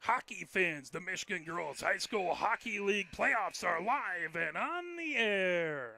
Hockey fans, the Michigan Girls High School Hockey League playoffs are live and on the air.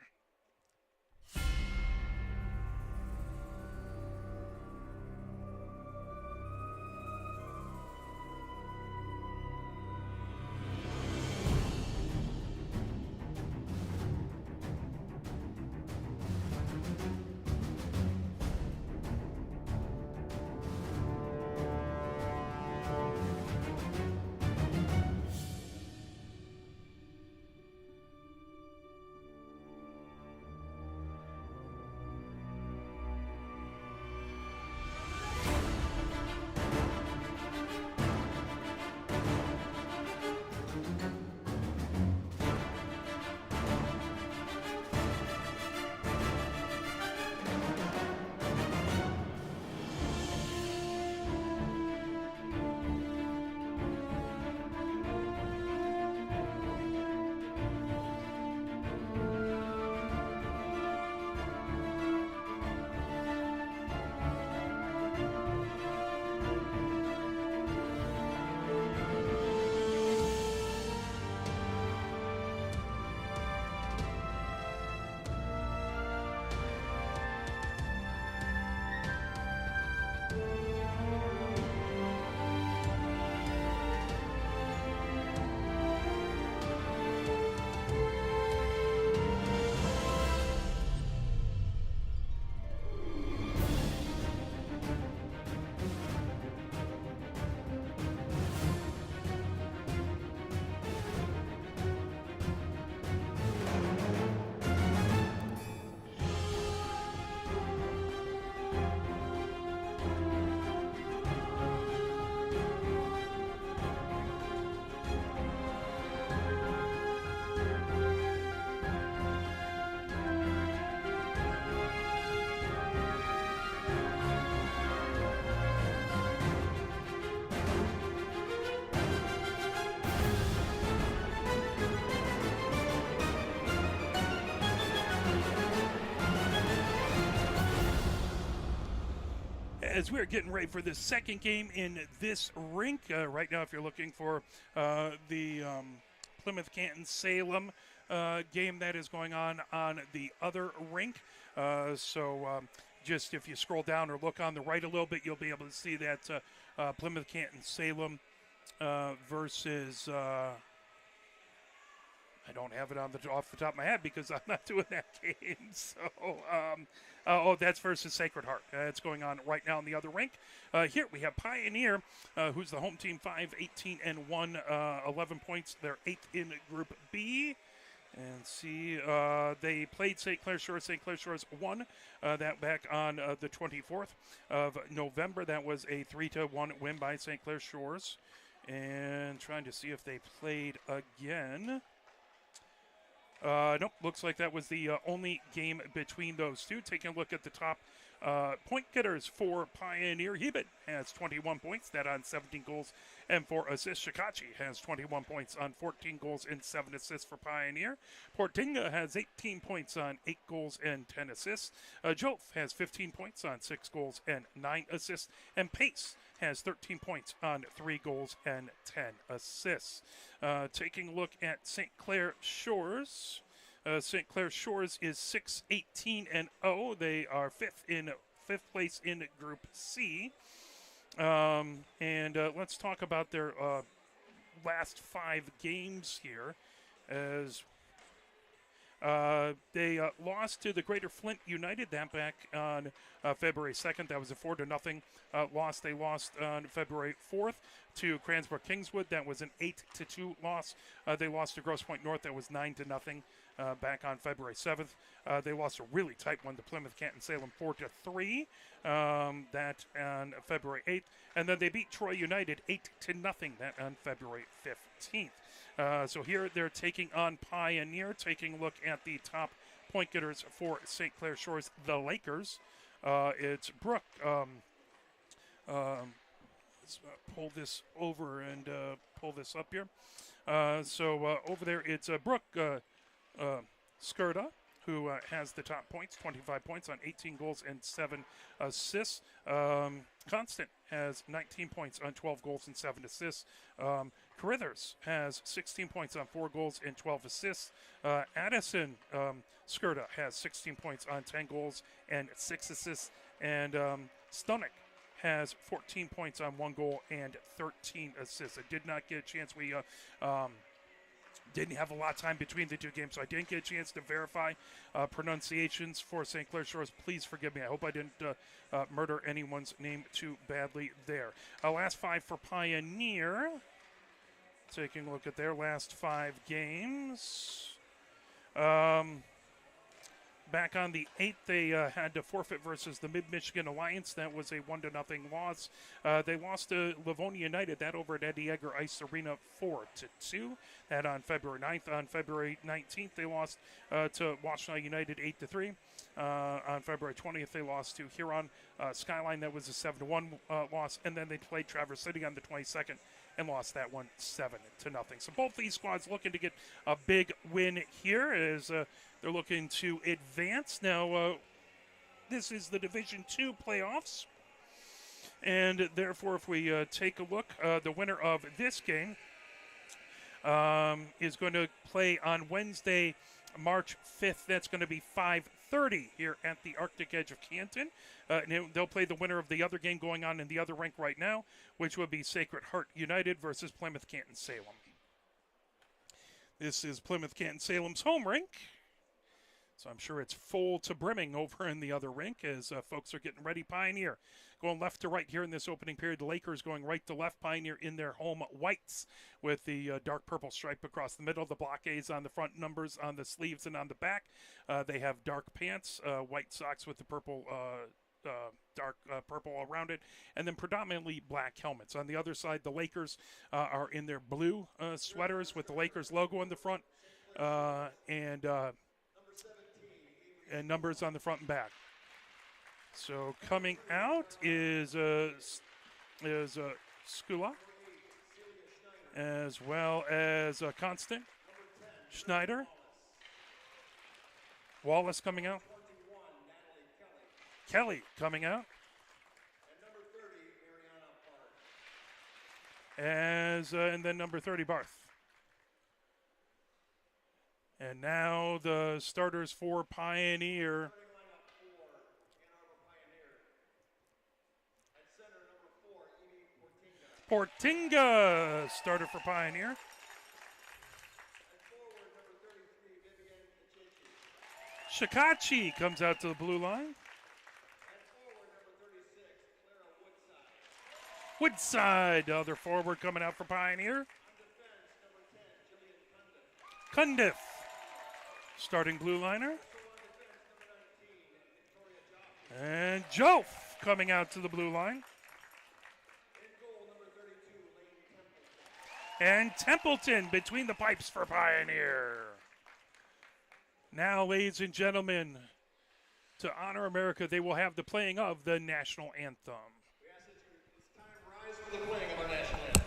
As we're getting ready for the second game in this rink, right now, if you're looking for the Plymouth Canton Salem game that is going on the other rink. Just if you scroll down or look on the right a little bit, you'll be able to see that Plymouth Canton Salem versus. I don't have it off the top of my head because I'm not doing that game. That's versus Sacred Heart. It's going on right now in the other rink. Here we have Pioneer, who's the home team, 5-18-1, 11 points. They're 8th in Group B. And see, they played St. Clair Shores. St. Clair Shores won that back on the 24th of November. That was a 3-1 win by St. Clair Shores. And trying to see if they played again. Nope, looks like that was the only game between those two. Taking a look at the top point getters for Pioneer. Hebert has 21 points, that on 17 goals and 4 assists. Shikachi has 21 points on 14 goals and 7 assists for Pioneer. Portinga has 18 points on 8 goals and 10 assists. Jolf has 15 points on 6 goals and 9 assists. And Pace has 13 points on 3 goals and 10 assists. Taking a look at St. Clair Shores. St. Clair Shores is 6-18-0. They are fifth place in Group C. Let's talk about their last 5 games here, as they lost to the Greater Flint United that back on February 2nd. That was a 4-0 loss. They lost on February 4th to Cransbrook Kingswood. That was an 8-2 loss. They lost to Grosse Pointe North. That was 9-0 back on February 7th. They lost a really tight one to Plymouth Canton Salem 4-3. That on February 8th. And then they beat Troy United 8-0 that on February 15th. So here they're taking on Pioneer. Taking a look at the top point getters for St. Clair Shores, the Lakers. It's Brooke. Let's pull this over and pull this up here. Over there, it's Brooke Skirta. who has the top points, 25 points on 18 goals and 7 assists. Constant has 19 points on 12 goals and 7 assists. Carithers has 16 points on 4 goals and 12 assists. Addison Skirta has 16 points on 10 goals and 6 assists. And Stonek has 14 points on 1 goal and 13 assists. I did not get a chance. We didn't have a lot of time between the two games, so I didn't get a chance to verify pronunciations for St. Clair Shores. Please forgive me. I hope I didn't murder anyone's name too badly there. Last 5 for Pioneer. Taking a look at their last 5 games. Back on the 8th, they had to forfeit versus the Mid-Michigan Alliance. That was a 1-0 loss. They lost to Livonia United, that over at Eddie Egger Ice Arena 4-2. That on February 9th. On February 19th, they lost to Washtenaw United 8-3. On February 20th, they lost to Huron Skyline. That was a 7-1 loss. And then they played Traverse City on the 22nd and lost that one 7-0. So both these squads looking to get a big win here as they're looking to advance. Now, this is the Division II playoffs. And therefore, if we take a look, the winner of this game is going to play on Wednesday, March 5th. That's going to be 5:30 here at the Arctic Edge of Canton. And they'll play the winner of the other game going on in the other rink right now, which would be Sacred Heart United versus Plymouth Canton Salem. This is Plymouth Canton Salem's home rink. So I'm sure it's full to brimming over in the other rink as folks are getting ready. Pioneer going left to right here in this opening period. The Lakers going right to left. Pioneer in their home whites with the dark purple stripe across the middle. The blockades on the front, numbers on the sleeves and on the back. They have dark pants, white socks with the purple, dark purple around it, and then predominantly black helmets. On the other side, the Lakers are in their blue sweaters with the Lakers logo in the front and numbers on the front and back. So coming out is Skula, as well as Constant, Schneider, Wallace coming out, Kelly coming out, and then number 30 Barth. And now the starters for Pioneer. Portinga starter for Pioneer. Shikachi comes out to the blue line. Woodside, the other forward coming out for Pioneer. Cundiff, starting blue liner. And Joff coming out to the blue line. And Templeton between the pipes for Pioneer. Now, ladies and gentlemen, to honor America, they will have the playing of the national anthem. We ask that you at this time rise for the playing of our national anthem.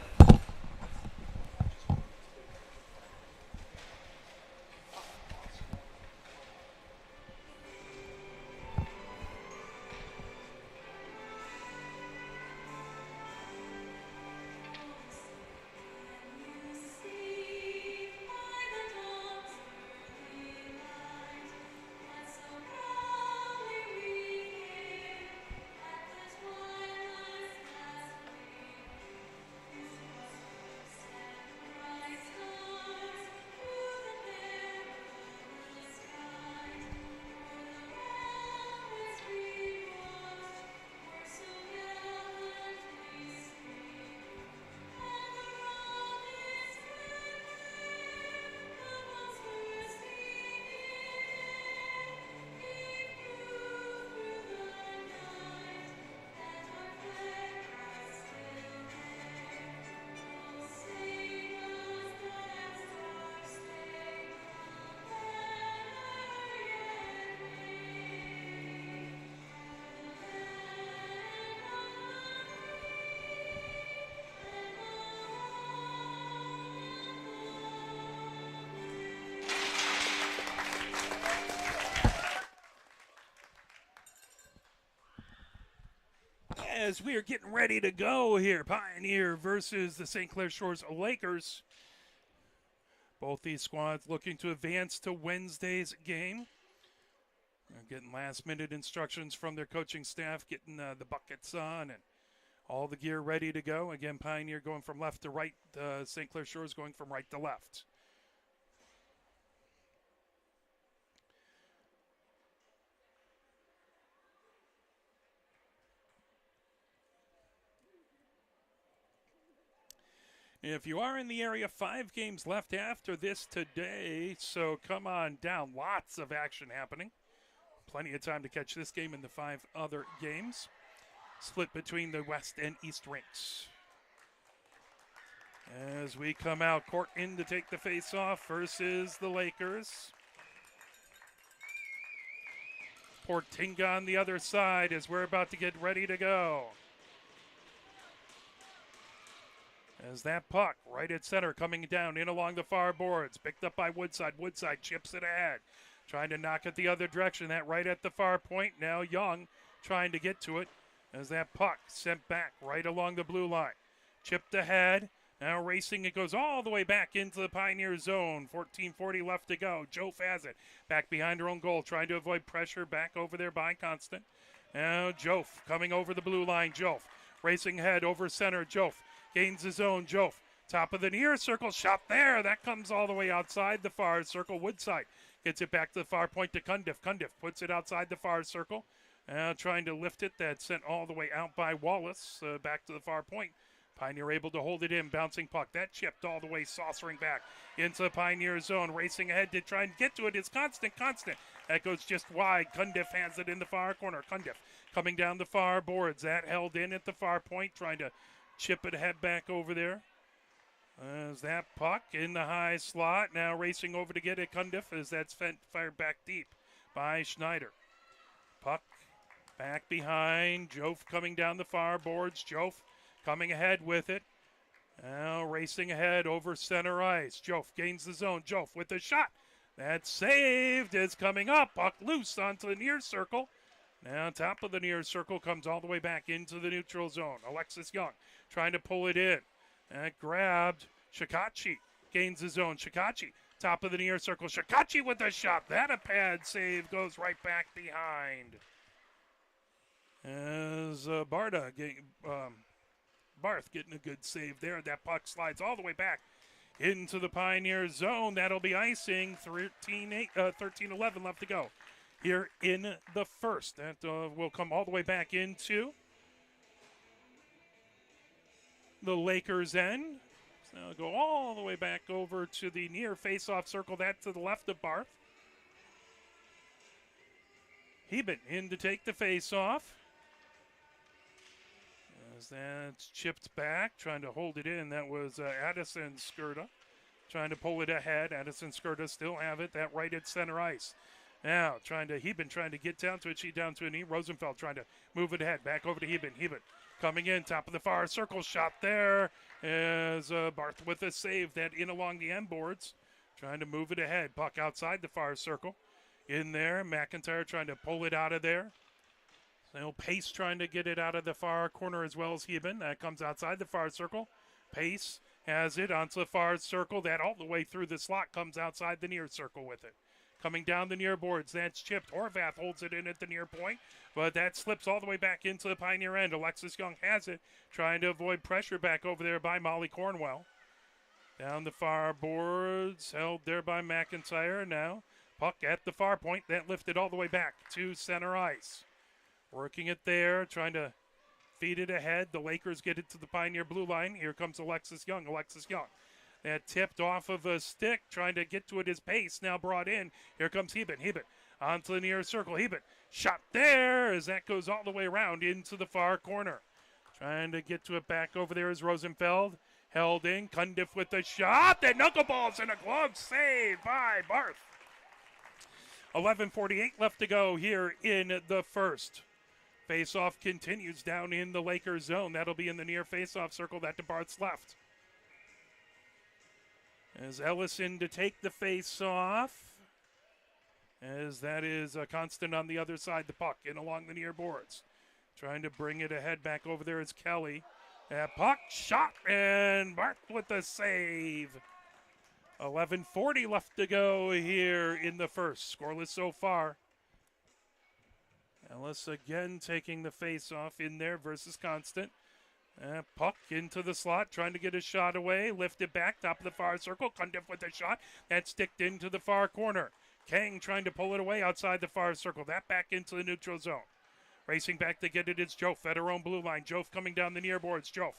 as we are getting ready to go here. Pioneer versus the St. Clair Shores Lakers. Both these squads looking to advance to Wednesday's game. They're getting last-minute instructions from their coaching staff, getting the buckets on and all the gear ready to go. Again, Pioneer going from left to right. St. Clair Shores going from right to left. If you are in the area, 5 games left after this today, so come on down. Lots of action happening. Plenty of time to catch this game and the 5 other games. Split between the West and East rinks. As we come out, court in to take the face-off versus the Lakers. Portinga on the other side as we're about to get ready to go. As that puck right at center coming down in along the far boards. Picked up by Woodside. Woodside chips it ahead. Trying to knock it the other direction. That right at the far point. Now Young trying to get to it. As that puck sent back right along the blue line. Chipped ahead. Now racing. It goes all the way back into the Pioneer zone. 14:40 left to go. Jof has it. Back behind her own goal. Trying to avoid pressure. Back over there by Constant. Now Jof coming over the blue line. Jof racing ahead over center. Jof gains his own. Jof, top of the near circle, shot there. That comes all the way outside the far circle. Woodside gets it back to the far point to Cundiff. Cundiff puts it outside the far circle. Trying to lift it. That's sent all the way out by Wallace. Back to the far point. Pioneer able to hold it in. Bouncing puck. That chipped all the way, saucering back into the Pioneer zone. Racing ahead to try and get to it is Constant. Constant. That goes just wide. Cundiff has it in the far corner. Cundiff coming down the far boards. That held in at the far point. Trying to chip it head back over there. As that puck in the high slot. Now racing over to get it. Cundiff as that's fired back deep by Schneider. Puck back behind. Jof coming down the far boards. Jof coming ahead with it. Now racing ahead over center ice. Jof gains the zone. Jof with the shot. That's saved. Is coming up. Puck loose onto the near circle. Now top of the near circle comes all the way back into the neutral zone. Alexis Young trying to pull it in. That grabbed. Shikachi gains his own. Shikachi, top of the near circle. Shikachi with the shot. That a pad save goes right back behind. As Barth getting a good save there. That puck slides all the way back into the Pioneer zone. That'll be icing. 13-11 left to go here in the first. That will come all the way back into the Lakers' end. So go all the way back over to the near face-off circle. That to the left of Barth. Heben in to take the face-off. As that's chipped back, trying to hold it in. That was Addison Skirta trying to pull it ahead. Addison Skirta still have it. That right at center ice. Now Heben trying to get down to it. She down to a knee. Rosenfeld trying to move it ahead. Back over to Heben. Heben coming in, top of the far circle. Shot there as Barth with a save. That in along the end boards. Trying to move it ahead. Puck outside the far circle. In there. McIntyre trying to pull it out of there. So Pace trying to get it out of the far corner as well as Heben. That comes outside the far circle. Pace has it onto the far circle. That all the way through the slot comes outside the near circle with it. Coming down the near boards, that's chipped. Horvath holds it in at the near point, but that slips all the way back into the Pioneer end. Alexis Young has it, trying to avoid pressure back over there by Molly Cornwell. Down the far boards, held there by McIntyre. Now, puck at the far point, that lifted all the way back to center ice. Working it there, trying to feed it ahead. The Lakers get it to the Pioneer blue line. Here comes Alexis Young. Alexis Young. That tipped off of a stick, trying to get to it. His pace now brought in. Here comes Heben. Heben onto the near circle. Heben shot there as that goes all the way around into the far corner. Trying to get to it back over there is Rosenfeld. Held in. Cundiff with the shot. That knuckleballs and a glove save by Barth. 11:48 left to go here in the first. Face-off continues down in the Lakers zone. That'll be in the near face-off circle. That to Barth's left. As Ellison to take the face-off. As that is a Constant on the other side, the puck in along the near boards. Trying to bring it ahead back over there is Kelly. That puck shot and Barth with the save. 11:40 left to go here in the first. Scoreless so far. Ellis again taking the face-off in there versus Constant. Puck into the slot, trying to get a shot away. Lifted back, top of the far circle. Cundiff with a shot. That sticked into the far corner. Kang trying to pull it away outside the far circle. That back into the neutral zone. Racing back to get it is Jof at her own blue line. Jof coming down the near boards. Jof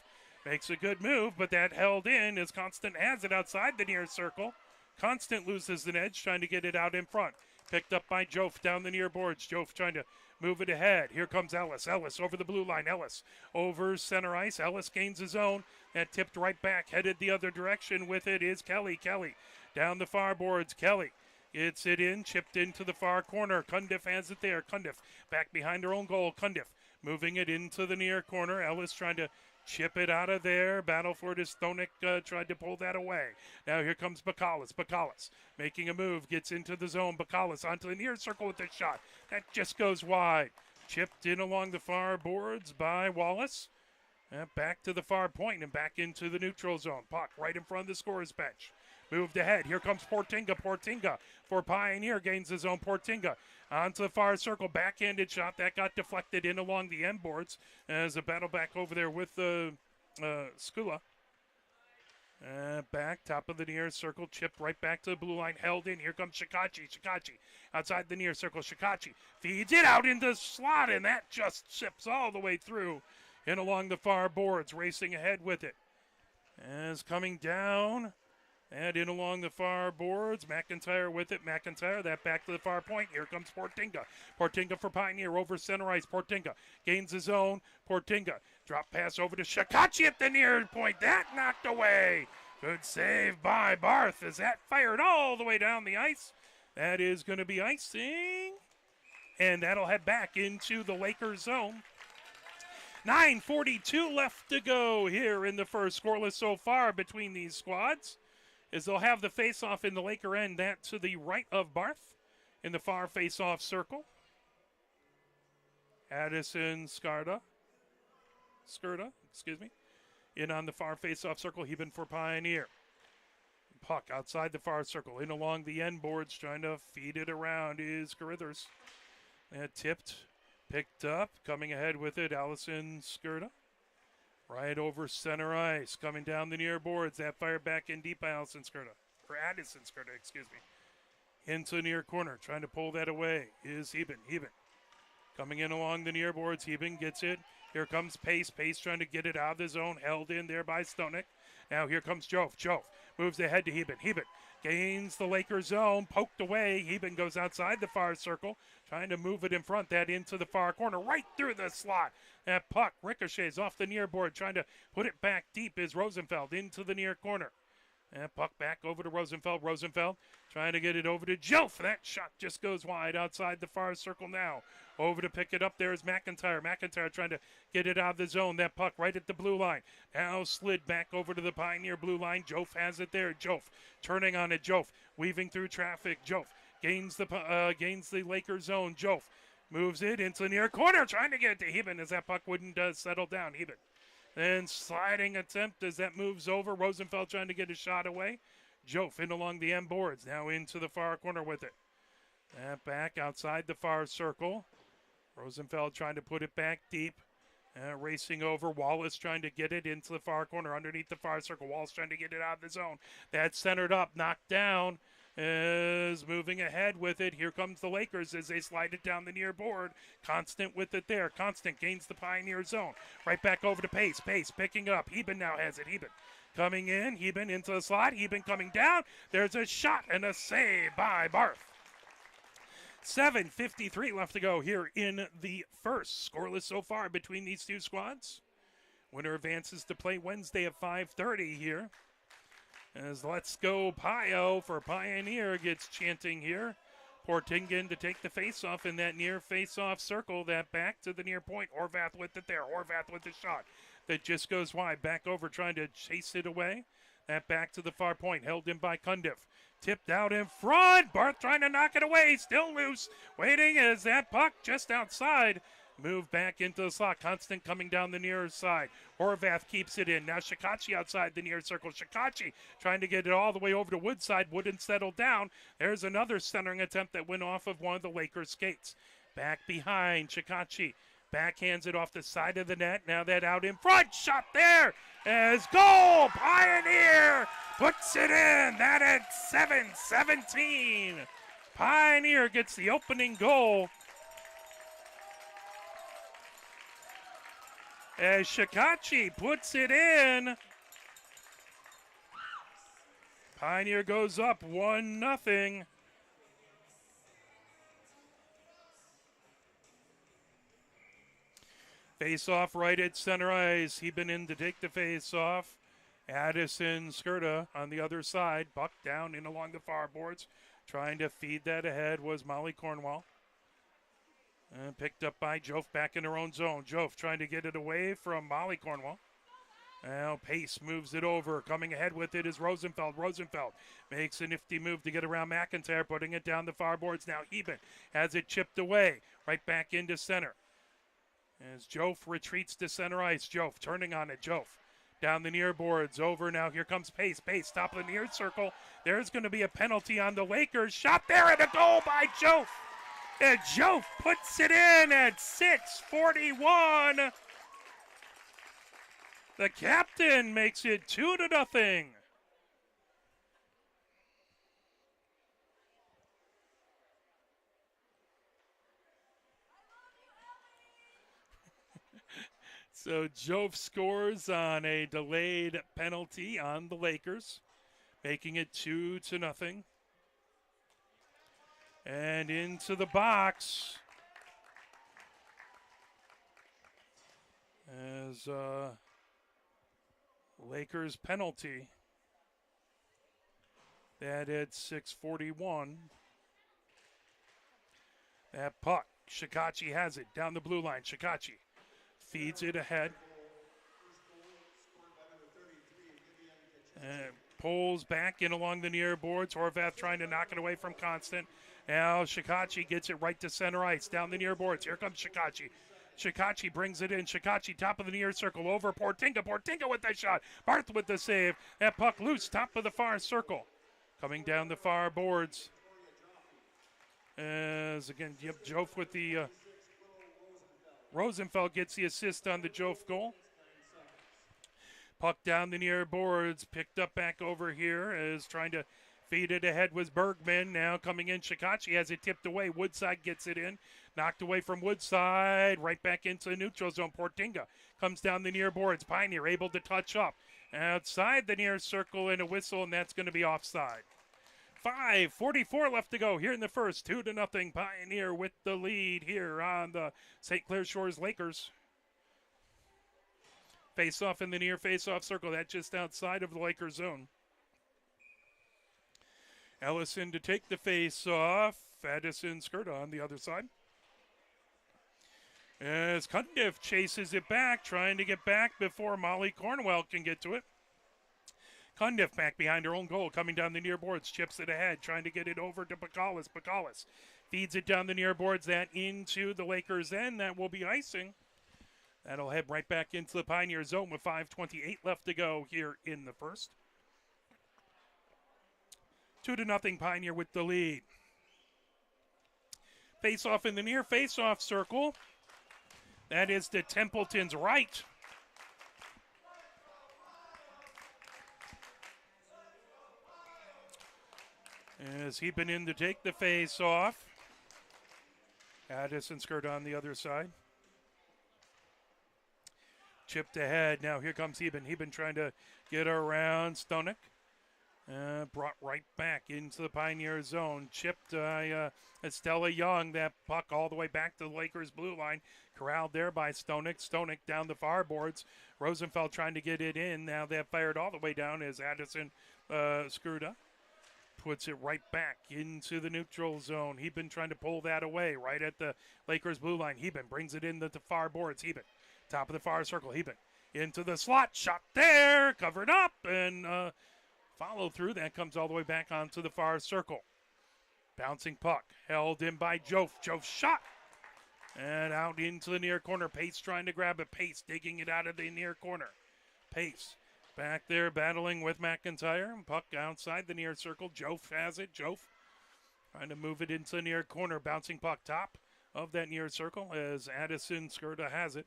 makes a good move, but that held in as Constant has it outside the near circle. Constant loses an edge, trying to get it out in front. Picked up by Jof down the near boards. Jof trying to move it ahead. Here comes Ellis. Ellis over the blue line. Ellis over center ice. Ellis gains his own. That tipped right back, headed the other direction. With it is Kelly. Kelly down the far boards. Kelly gets it in, chipped into the far corner. Cundiff has it there. Cundiff back behind her own goal. Cundiff moving it into the near corner. Ellis trying to chip it out of there. Battle for it as Stonek tried to pull that away. Now here comes Bacalus. Bacalus making a move, gets into the zone. Bacalus onto the near circle with the shot. That just goes wide. Chipped in along the far boards by Wallace. Back to the far point and back into the neutral zone. Puck right in front of the scorer's bench. Moved ahead. Here comes Portinga. Portinga for Pioneer gains his own. Portinga onto the far circle. Backhanded shot. That got deflected in along the end boards as a battle back over there with Skula. Back, top of the near circle. Chipped right back to the blue line. Held in. Here comes Shikachi. Shikachi outside the near circle. Shikachi feeds it out into the slot, and that just chips all the way through and along the far boards. Racing ahead with it. As coming down. And in along the far boards, McIntyre with it. McIntyre, that back to the far point. Here comes Portinga. Portinga for Pioneer over center ice. Portinga gains his own. Portinga, drop pass over to Shikachi at the near point. That knocked away. Good save by Barth as that fired all the way down the ice. That is going to be icing. And that'll head back into the Lakers zone. 9:42 left to go here in the first. Scoreless so far between these squads. Is they'll have the face-off in the Laker end, that to the right of Barth in the far face-off circle. Addison Skirta, in on the far face-off circle, Heben for Pioneer. Puck outside the far circle, in along the end boards, trying to feed it around is Carithers. Tipped, picked up, coming ahead with it, Allison Skirta. Right over center ice, coming down the near boards. That fire back in deep by Addison Skirta. Into near corner, trying to pull that away is Heben. Heben coming in along the near boards. Heben gets it. Here comes Pace. Pace trying to get it out of the zone. Held in there by Stonek. Now here comes Jof. Jof moves ahead to Heben. Heben gains the Lakers zone. Poked away. Heben goes outside the far circle. Trying to move it in front. That into the far corner. Right through the slot. That puck ricochets off the near board. Trying to put it back deep is Rosenfeld into the near corner. That puck back over to Rosenfeld. Rosenfeld trying to get it over to Jof. That shot just goes wide outside the far circle now. Over to pick it up there is McIntyre. McIntyre trying to get it out of the zone. That puck right at the blue line. Now slid back over to the Pioneer blue line. Jof has it there. Jof turning on it. Jof weaving through traffic. Jof gains the Lakers zone. Jof moves it into the near corner. Trying to get it to Heben as that puck wouldn't settle down. Heben. Then sliding attempt as that moves over. Rosenfeld trying to get a shot away. Jof in along the end boards. Now into the far corner with it. That back outside the far circle. Rosenfeld trying to put it back deep. Racing over. Wallace trying to get it into the far corner underneath the far circle. Wallace trying to get it out of the zone. That's centered up. Knocked down. Is moving ahead with it. Here comes the Lakers as they slide it down the near board. Constant with it there. Constant gains the Pioneer zone. Right back over to Pace. Pace picking up. Heben now has it. Heben coming in. Heben into the slot. Heben coming down. There's a shot and a save by Barth. 7:53 left to go here in the first. Scoreless so far between these two squads. Winner advances to play Wednesday at 5:30 here. As Let's Go Pio for Pioneer gets chanting here. Portingan to take the face-off in that near face-off circle. That back to the near point. Horvath with it there. Horvath with the shot. That just goes wide. Back over trying to chase it away. That back to the far point. Held in by Cundiff. Tipped out in front. Barth trying to knock it away. Still loose. Waiting as that puck just outside Move back into the slot. Constant coming down the near side. Horvath keeps it in. Now Shikachi outside the near circle. Shikachi trying to get it all the way over to Woodside. Wouldn't settle down. There's another centering attempt that went off of one of the Lakers' skates. Back behind Shikachi. Backhands it off the side of the net. Now that out in front. Shot there as goal. Pioneer puts it in. That at 7-17. Pioneer gets the opening goal. As Shikachi puts it in. Pioneer goes up 1-0. Face off right at center ice. Been in to take the face off. Addison Skirta on the other side. Buck down in along the far boards. Trying to feed that ahead was Molly Cornwall. Picked up by Jof back in her own zone. Jof trying to get it away from Molly Cornwall. Now Pace moves it over. Coming ahead with it is Rosenfeld. Rosenfeld makes a nifty move to get around McIntyre, putting it down the far boards. Now Eben has it chipped away. Right back into center. As Jof retreats to center ice. Jof turning on it. Jof down the near boards. Over now. Here comes Pace. Pace top of the near circle. There's going to be a penalty on the Lakers. Shot there and a goal by Jof. And Jof puts it in at 6:41. The captain makes it 2-0. So Jof scores on a delayed penalty on the Lakers, making it 2-0. And into the box as Lakers penalty. That at 6:41. That puck. Shikachi has it down the blue line. Shikachi feeds it ahead. Pulls back in along the near boards. Horvath trying to knock it away from Constant. Now Shikachi gets it right to center ice. Down the near boards. Here comes Shikachi. Shikachi brings it in. Shikachi top of the near circle over Portinga. Portinga with the shot. Barth with the save. That puck loose. Top of the far circle. Coming down the far boards. As again, Jof with the Rosenfeld gets the assist on the Jof goal. Puck down the near boards. Picked up back over here as trying to feed it ahead was Bergman. Now coming in, Shikachi has it tipped away. Woodside gets it in. Knocked away from Woodside. Right back into the neutral zone. Portinga comes down the near boards. Pioneer able to touch up. Outside the near circle and a whistle, and that's going to be offside. 5:44 left to go here in the first. 2-0 Pioneer with the lead here on the St. Clair Shores Lakers. Face off in the near face-off circle. That's just outside of the Lakers zone. Ellison to take the face-off. Addison Skirta on the other side. As Cundiff chases it back, trying to get back before Molly Cornwell can get to it. Cundiff back behind her own goal, coming down the near boards, chips it ahead, trying to get it over to Bacallis. Bacallis feeds it down the near boards, that into the Lakers' end. That will be icing. That'll head right back into the Pioneer zone with 5:28 left to go here in the first. 2-0 Pioneer with the lead. Face-off in the near face-off circle. That is to Templeton's right. As he been in to take the face-off. Addison Skirt on the other side. Chipped ahead. Now here comes Heben. Heben trying to get around Stonek. Brought right back into the Pioneer zone. Chipped Estella Young. That puck all the way back to the Lakers blue line. Corralled there by Stonek. Stonek down the far boards. Rosenfeld trying to get it in. Now they have fired all the way down as Addison Skruda puts it right back into the neutral zone. Heben trying to pull that away right at the Lakers blue line. Heben brings it into the far boards. Heben top of the far circle. Heben into the slot. Shot there. Covered up and follow through. That comes all the way back onto the far circle. Bouncing puck. Held in by Jof. Jof shot. And out into the near corner. Pace trying to grab it. Pace digging it out of the near corner. Pace back there battling with McIntyre. Puck outside the near circle. Jof has it. Jof trying to move it into the near corner. Bouncing puck top of that near circle as Addison Skirta has it.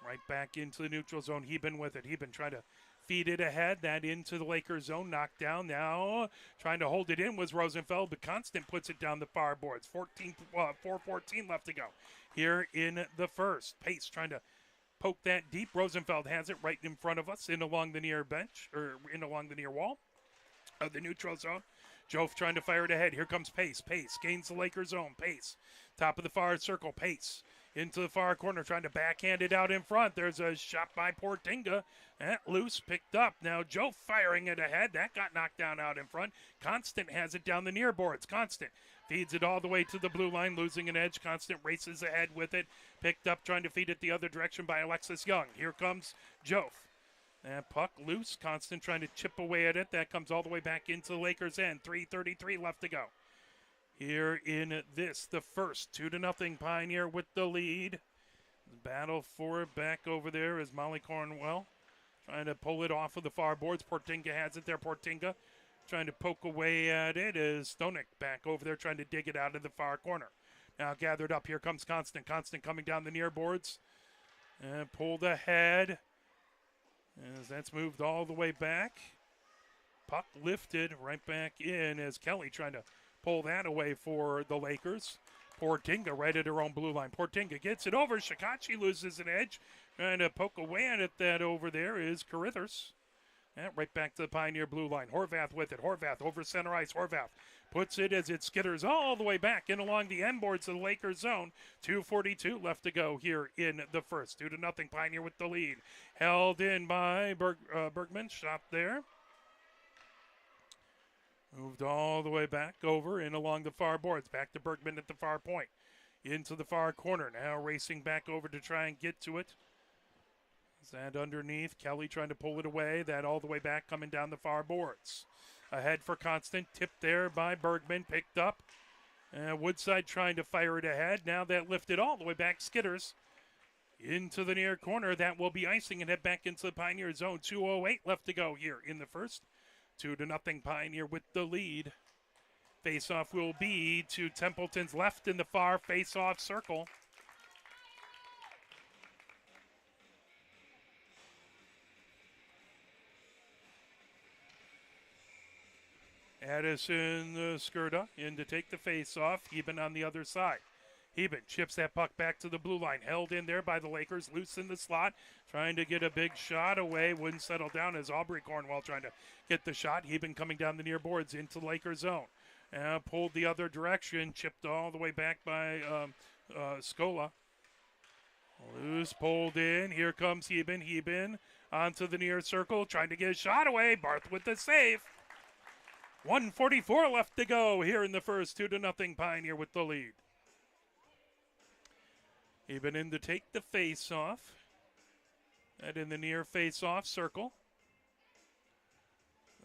Right back into the neutral zone. Heben with it. Heben trying to feed it ahead. That into the Lakers zone. Knocked down. Now trying to hold it in was Rosenfeld, but Constant puts it down the far boards. 4:14 left to go here in the first. Pace trying to poke that deep. Rosenfeld has it right in front of us, in along the near bench, or in along the near wall of the neutral zone. Jof trying to fire it ahead. Here comes Pace. Pace gains the Lakers zone. Pace, top of the far circle. Pace into the far corner, trying to backhand it out in front. There's a shot by Portinga. That loose, picked up. Now Jof firing it ahead. That got knocked down out in front. Constant has it down the near boards. Constant feeds it all the way to the blue line, losing an edge. Constant races ahead with it. Picked up, trying to feed it the other direction by Alexis Young. Here comes Jof. And puck loose. Constant trying to chip away at it. That comes all the way back into the Lakers' end. 3:33 left to go here in this, the first. 2-0 Pioneer with the lead. Battle for it back over there is Molly Cornwell trying to pull it off of the far boards. Portinga has it there. Portinga trying to poke away at it is Stonek back over there trying to dig it out of the far corner. Now gathered up. Here comes Constant. Constant coming down the near boards and pulled ahead as that's moved all the way back. Puck lifted right back in as Kelly trying to pull that away for the Lakers. Portinga right at her own blue line. Portinga gets it over. Shikachi loses an edge. Trying to poke away at it. That over there is Carithers. And right back to the Pioneer blue line. Horvath with it. Horvath over center ice. Horvath puts it as it skitters all the way back in along the end boards of the Lakers zone. 2:42 left to go here in the first. 2-0 Pioneer with the lead. Held in by Bergman. Shot there. Moved all the way back over and along the far boards. Back to Bergman at the far point. Into the far corner. Now racing back over to try and get to it. Is that underneath? Kelly trying to pull it away. That all the way back coming down the far boards. Ahead for Constant. Tipped there by Bergman. Picked up. Woodside trying to fire it ahead. Now that lifted all the way back. Skitters into the near corner. That will be icing and head back into the Pioneer zone. 2:08 left to go here in the first. 2-0 Pioneer with the lead. Face-off will be to Templeton's left in the far face-off circle. Addison Skirta in to take the face-off. Heben on the other side. Heben chips that puck back to the blue line. Held in there by the Lakers. Loose in the slot. Trying to get a big shot away. Wouldn't settle down as Aubrey Cornwell trying to get the shot. Heben coming down the near boards into the Lakers zone. Pulled the other direction. Chipped all the way back by Scola. Loose, pulled in. Here comes Heben. Heben onto the near circle. Trying to get a shot away. Barth with the save. 1:44 left to go here in the first. 2-0 Pioneer with the lead. Heben in to take the face-off. That in the near face-off circle.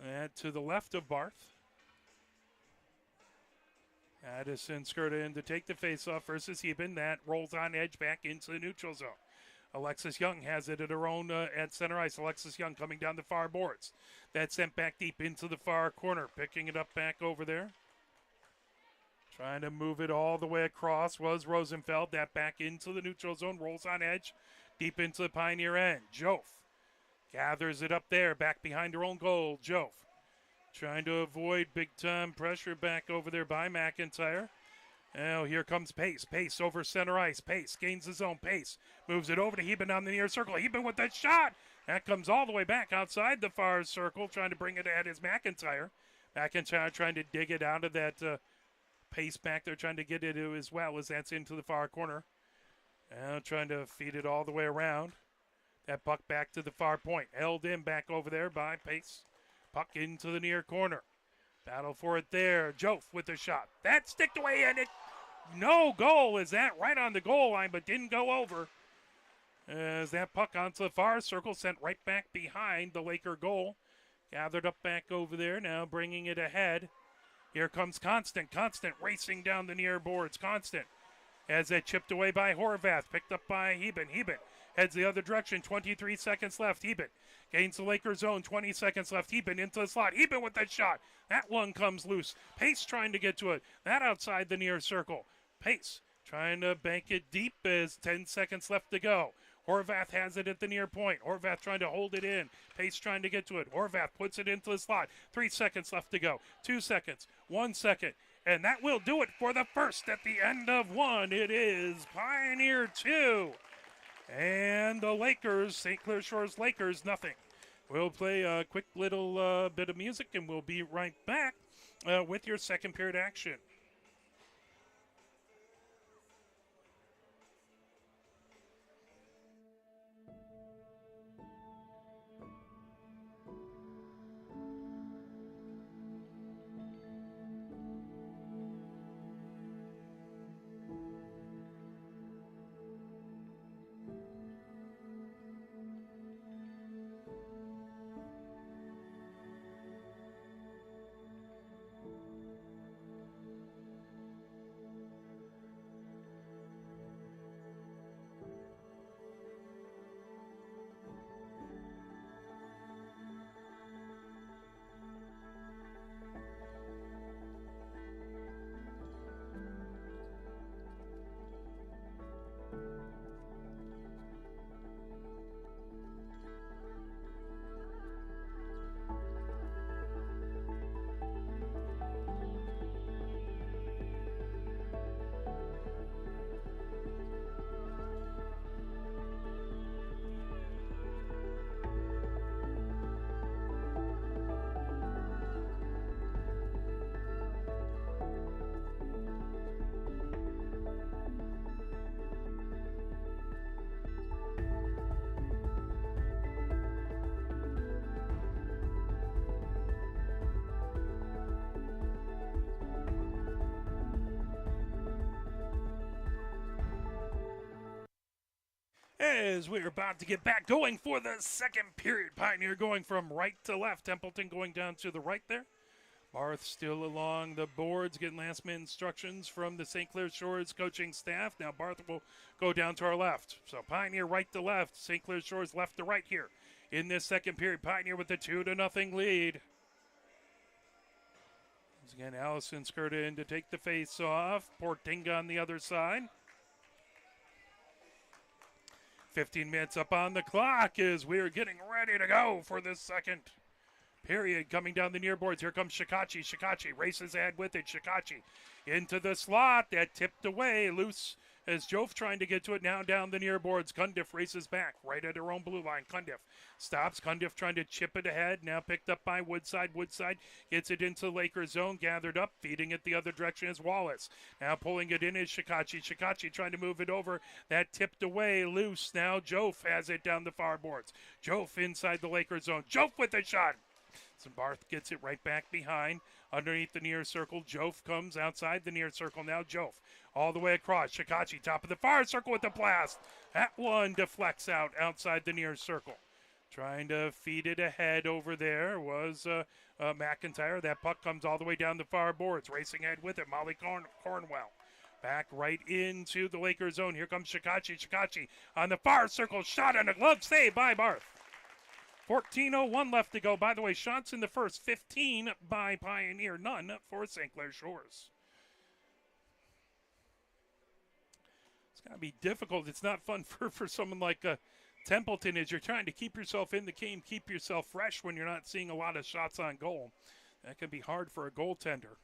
That to the left of Barth. Addison Skirta in to take the face-off versus Heben. That rolls on edge back into the neutral zone. Alexis Young has it at her own at center ice. Alexis Young coming down the far boards. That sent back deep into the far corner. Picking it up back over there. Trying to move it all the way across was Rosenfeld. That back into the neutral zone. Rolls on edge. Deep into the Pioneer end. Jof gathers it up there. Back behind her own goal. Jof trying to avoid big-time pressure back over there by McIntyre. Now here comes Pace. Pace over center ice. Pace gains his own. Pace moves it over to Heben on the near circle. Heben with that shot. That comes all the way back outside the far circle. Trying to bring it at is McIntyre. McIntyre trying to dig it out of that Pace back there. Trying to get it as well as that's into the far corner. Now trying to feed it all the way around. That puck back to the far point. Held in back over there by Pace. Puck into the near corner. Battle for it there. Jof with the shot. That sticked away and it. No goal. Is that right on the goal line but didn't go over. As that puck onto the far circle sent right back behind the Laker goal. Gathered up back over there. Now bringing it ahead. Here comes Constant. Constant racing down the near boards. Constant As that chipped away by Horvath, picked up by Heben. Heben heads the other direction, 23 seconds left. Heben gains the Lakers zone, 20 seconds left. Heben into the slot. Heben with the shot. That one comes loose. Pace trying to get to it. That outside the near circle. Pace trying to bank it deep as 10 seconds left to go. Horvath has it at the near point. Horvath trying to hold it in. Pace trying to get to it. Horvath puts it into the slot. 3 seconds left to go. 2 seconds. 1 second. And that will do it for the first at the end of one. It is Pioneer 2. And the Lakers, St. Clair Shores Lakers, nothing. We'll play a quick little bit of music, and we'll be right back with your second period action. As we're about to get back going for the second period. Pioneer going from right to left. Templeton going down to the right there. Barth still along the boards, getting last-minute instructions from the St. Clair Shores coaching staff. Now Barth will go down to our left. So Pioneer right to left, St. Clair Shores left to right here in this second period. Pioneer with the 2-0 lead. Once again, Allison skirted in to take the face-off. Portinga on the other side. 15 minutes up on the clock as we're getting ready to go for this second period. Coming down the near boards, here comes Shikachi. Shikachi races ahead with it. Shikachi into the slot. That tipped away, loose as Jove trying to get to it now down the near boards. Cundiff races back right at her own blue line. Cundiff stops. Cundiff trying to chip it ahead. Now picked up by Woodside. Woodside gets it into the Lakers zone. Gathered up. Feeding it the other direction is Wallace. Now pulling it in is Shikachi. Shikachi trying to move it over. That tipped away. Loose. Now Jove has it down the far boards. Jove inside the Lakers zone. Jove with the shot. So Barth gets it right back behind underneath the near circle. Jove comes outside the near circle. Now Jove all the way across. Shikachi top of the far circle with the blast. That one deflects out outside the near circle. Trying to feed it ahead over there was McIntyre. That puck comes all the way down the far boards. Racing ahead with it, Molly Cornwell. Back right into the Lakers zone. Here comes Shikachi. Shikachi on the far circle. Shot and a glove save by Barth. 14:01 left to go. By the way, shots in the first, 15 by Pioneer, none for St. Clair Shores. It's got to be difficult. It's not fun for someone like Templeton as you're trying to keep yourself in the game, keep yourself fresh when you're not seeing a lot of shots on goal. That can be hard for a goaltender.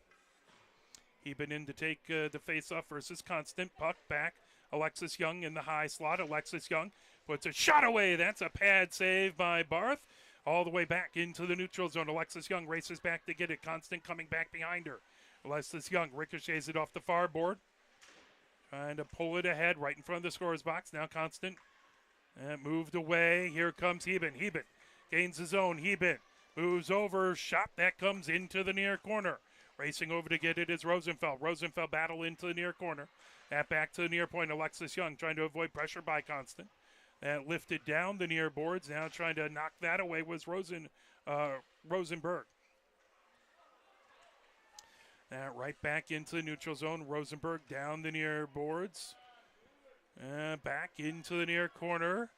Eben in to take the face-off versus Constant. Puck back. Alexis Young in the high slot. Alexis Young puts a shot away. That's a pad save by Barth. All the way back into the neutral zone. Alexis Young races back to get it. Constant coming back behind her. Alexis Young ricochets it off the far board. Trying to pull it ahead right in front of the scorer's box. Now Constant moved away. Here comes Heben. Heben gains his own. Heben moves over. Shot that comes into the near corner. Racing over to get it is Rosenfeld. Rosenfeld battle into the near corner. That back to the near point. Alexis Young trying to avoid pressure by Constant. That lifted down the near boards. Now trying to knock that away was Rosenberg. Right back into the neutral zone. Rosenberg down the near boards. Back into the near corner.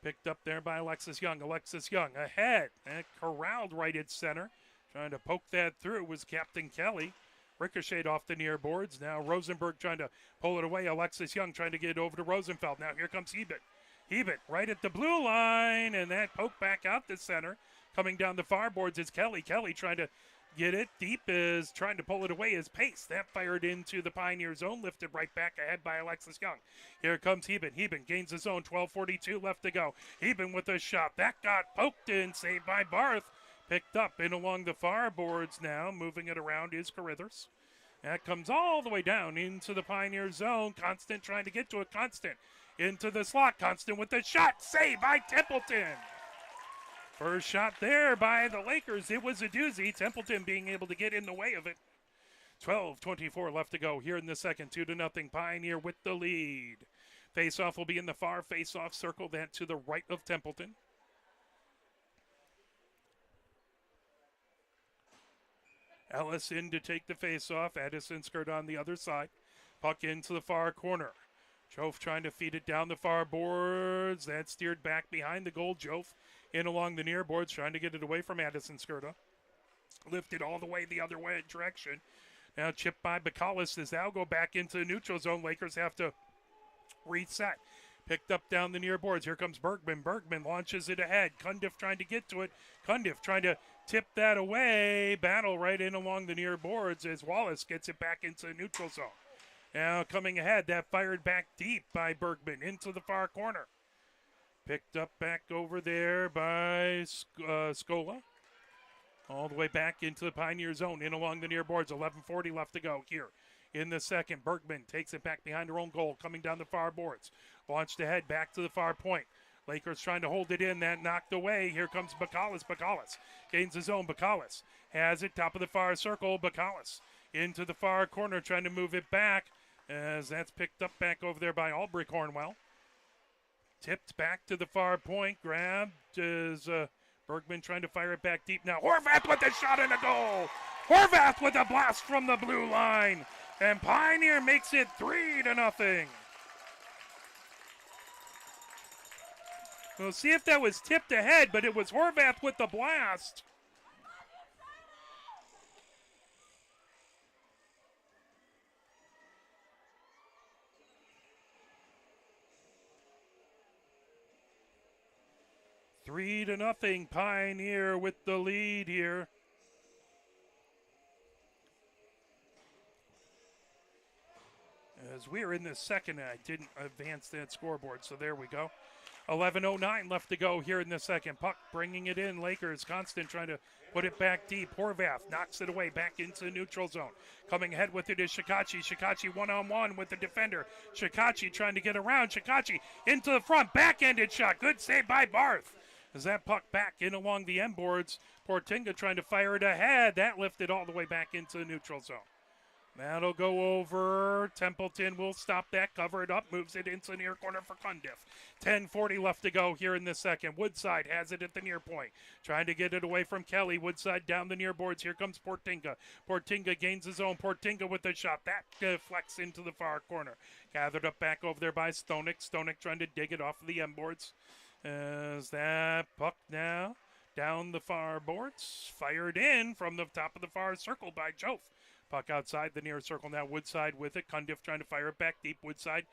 Picked up there by Alexis Young. Alexis Young ahead. And corralled right at center. Trying to poke that through was Captain Kelly. Ricocheted off the near boards. Now Rosenberg trying to pull it away. Alexis Young trying to get it over to Rosenfeld. Now here comes Hebert. Hebert right at the blue line. And that poke back out the center. Coming down the far boards is Kelly. Kelly trying to get it deep, is trying to pull it away is Pace. That fired into the Pioneer zone, lifted right back ahead by Alexis Young. Here comes Heben. Heben gains his zone, 12:42 left to go. Heben with a shot. That got poked in, saved by Barth. Picked up in along the far boards now. Moving it around is Carithers. That comes all the way down into the Pioneer zone. Constant trying to get to it. Constant into the slot. Constant with the shot. Saved by Templeton. First shot there by the Lakers. It was a doozy. Templeton being able to get in the way of it. 12:24 left to go here in the second. 2-0. Pioneer with the lead. Face-off will be in the far face-off circle. That to the right of Templeton. Ellis in to take the face-off. Addison skirt on the other side. Puck into the far corner. Jof trying to feed it down the far boards. That steered back behind the goal. Jof in along the near boards, trying to get it away from Addison Skirta. Lifted all the way the other way direction. Now chipped by Bacallis as they'll go back into the neutral zone. Lakers have to reset. Picked up down the near boards. Here comes Bergman. Bergman launches it ahead. Cundiff trying to get to it. Cundiff trying to tip that away. Battle right in along the near boards as Wallace gets it back into the neutral zone. Now coming ahead, that fired back deep by Bergman into the far corner. Picked up back over there by Scola. All the way back into the Pioneer zone, in along the near boards. 11:40 left to go here in the second. Bergman takes it back behind her own goal, coming down the far boards. Launched ahead, back to the far point. Lakers trying to hold it in, that knocked away. Here comes Bacallis. Bacallis gains his own. Bacallis has it, top of the far circle. Bacallis into the far corner, trying to move it back, as that's picked up back over there by Aubrey Cornwell. Tipped back to the far point. Grabbed is Bergman trying to fire it back deep. Now Horvath with the shot and a goal. Horvath with a blast from the blue line. And Pioneer makes it 3-0. We'll see if that was tipped ahead, but it was Horvath with the blast. Three to nothing, Pioneer with the lead here. As we're in the second, I didn't advance that scoreboard, so there we go. 11:09 left to go here in the second. Puck bringing it in. Lakers constant trying to put it back deep. Horvath knocks it away back into the neutral zone. Coming ahead with it is Shikachi. Shikachi one-on-one with the defender. Shikachi trying to get around. Shikachi into the front. Backhanded shot. Good save by Barth. As that puck back in along the end boards. Portinga trying to fire it ahead. That lifted all the way back into the neutral zone. That'll go over. Templeton will stop that, cover it up, moves it into the near corner for Cundiff. 10:40 left to go here in the second. Woodside has it at the near point. Trying to get it away from Kelly. Woodside down the near boards. Here comes Portinga. Portinga gains his own. Portinga with the shot. That deflects into the far corner. Gathered up back over there by Stonik. Stonik trying to dig it off of the end boards. As that puck now down the far boards. Fired in from the top of the far circle by Jof. Puck outside the near circle now. Woodside with it. Cundiff trying to fire it back deep. Woodside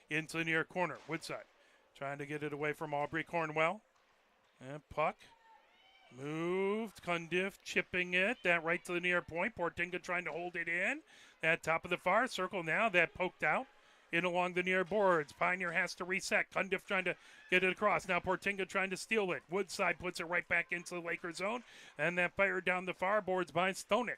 into the near corner. Woodside trying to get it away from Aubrey Cornwell. And puck moved. Cundiff chipping it. That right to the near point. Portinga trying to hold it in. At top of the far circle now. That poked out in along the near boards. Pioneer has to reset. Cundiff trying to get it across. Now Portinga trying to steal it. Woodside puts it right back into the Lakers zone. And that fired down the far boards by Stonik.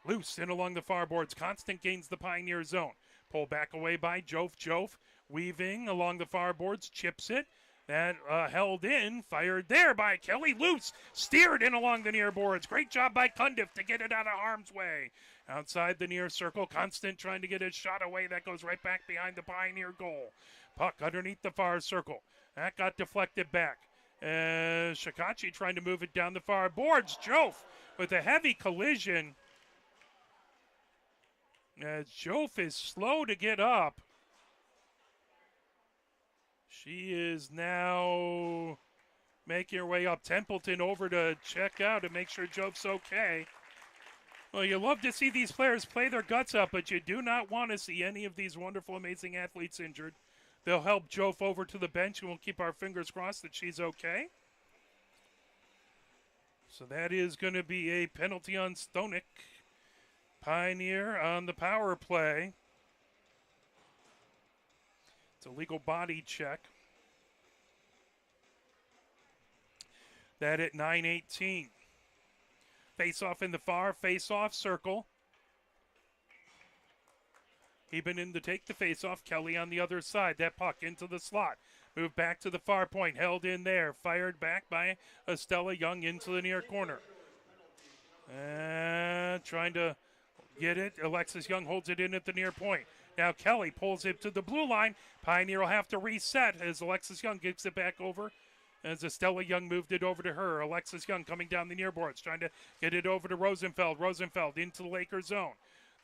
Loose in along the far boards. Constant gains the Pioneer zone. Pull back away by Jof. Jof weaving along the far boards. Chips it. That held in. Fired there by Kelly. Loose. Steered in along the near boards. Great job by Cundiff to get it out of harm's way. Outside the near circle. Constant trying to get his shot away. That goes right back behind the Pioneer goal. Puck underneath the far circle. That got deflected back. Shikachi trying to move it down the far boards. Jof with a heavy collision. Jof is slow to get up. She is now making her way up. Templeton over to check out and make sure Jof's okay. Well, you love to see these players play their guts up, but you do not want to see any of these wonderful, amazing athletes injured. They'll help Jof over to the bench, and we'll keep our fingers crossed that she's okay. So that is going to be a penalty on Stonek. Pioneer on the power play. It's a legal body check. That at 9:18. Face-off in the far face-off circle. Eben in to take the face-off. Kelly on the other side. That puck into the slot. Moved back to the far point. Held in there. Fired back by Estella Young into the near corner. Trying to get it. Alexis Young holds it in at the near point. Now Kelly pulls it to the blue line. Pioneer will have to reset as Alexis Young gets it back over. As Estella Young moved it over to her. Alexis Young coming down the near boards, trying to get it over to Rosenfeld. Rosenfeld into the Lakers zone.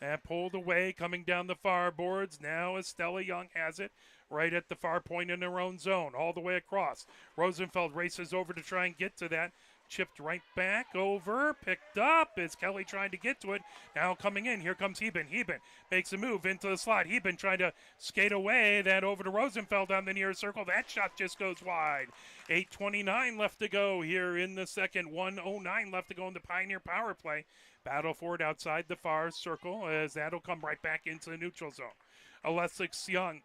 That pulled away, coming down the far boards. Now Estella Young has it right at the far point in her own zone, all the way across. Rosenfeld races over to try and get to that. Chipped right back over, picked up as Kelly trying to get to it. Now coming in, here comes Heben. Heben makes a move into the slot. Heben trying to skate away, that over to Rosenfeld on the near circle. That shot just goes wide. 8:29 left to go here in the second. 1:09 left to go in the Pioneer power play. Battle for it outside the far circle as that'll come right back into the neutral zone. Alexis Young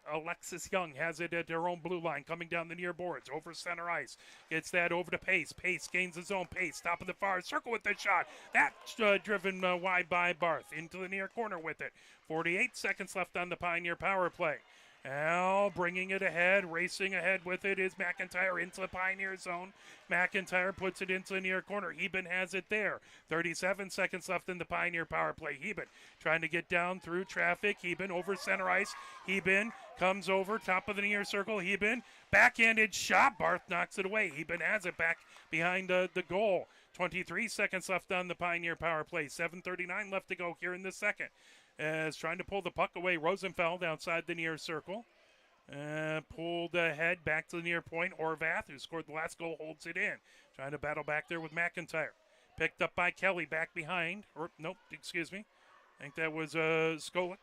has it at her own blue line, coming down the near boards, over center ice. Gets that over to Pace. Pace gains his own pace. Top of the far circle with the shot. That's driven wide by Barth. Into the near corner with it. 48 seconds left on the Pioneer power play. Now bringing it ahead, racing ahead with it is McIntyre into the Pioneer zone. McIntyre puts it into the near corner. Heben has it there. 37 seconds left in the Pioneer power play. Heben trying to get down through traffic. Heben over center ice. Heben comes over top of the near circle. Heben backhanded shot. Barth knocks it away. Heben has it back behind the goal. 23 seconds left on the Pioneer power play. 7:39 left to go here in the second. As trying to pull the puck away, Rosenfeld outside the near circle. Pulled ahead back to the near point. Orvath, who scored the last goal, holds it in. Trying to battle back there with McIntyre. Picked up by Kelly back behind. Nope, excuse me. I think that was Scola.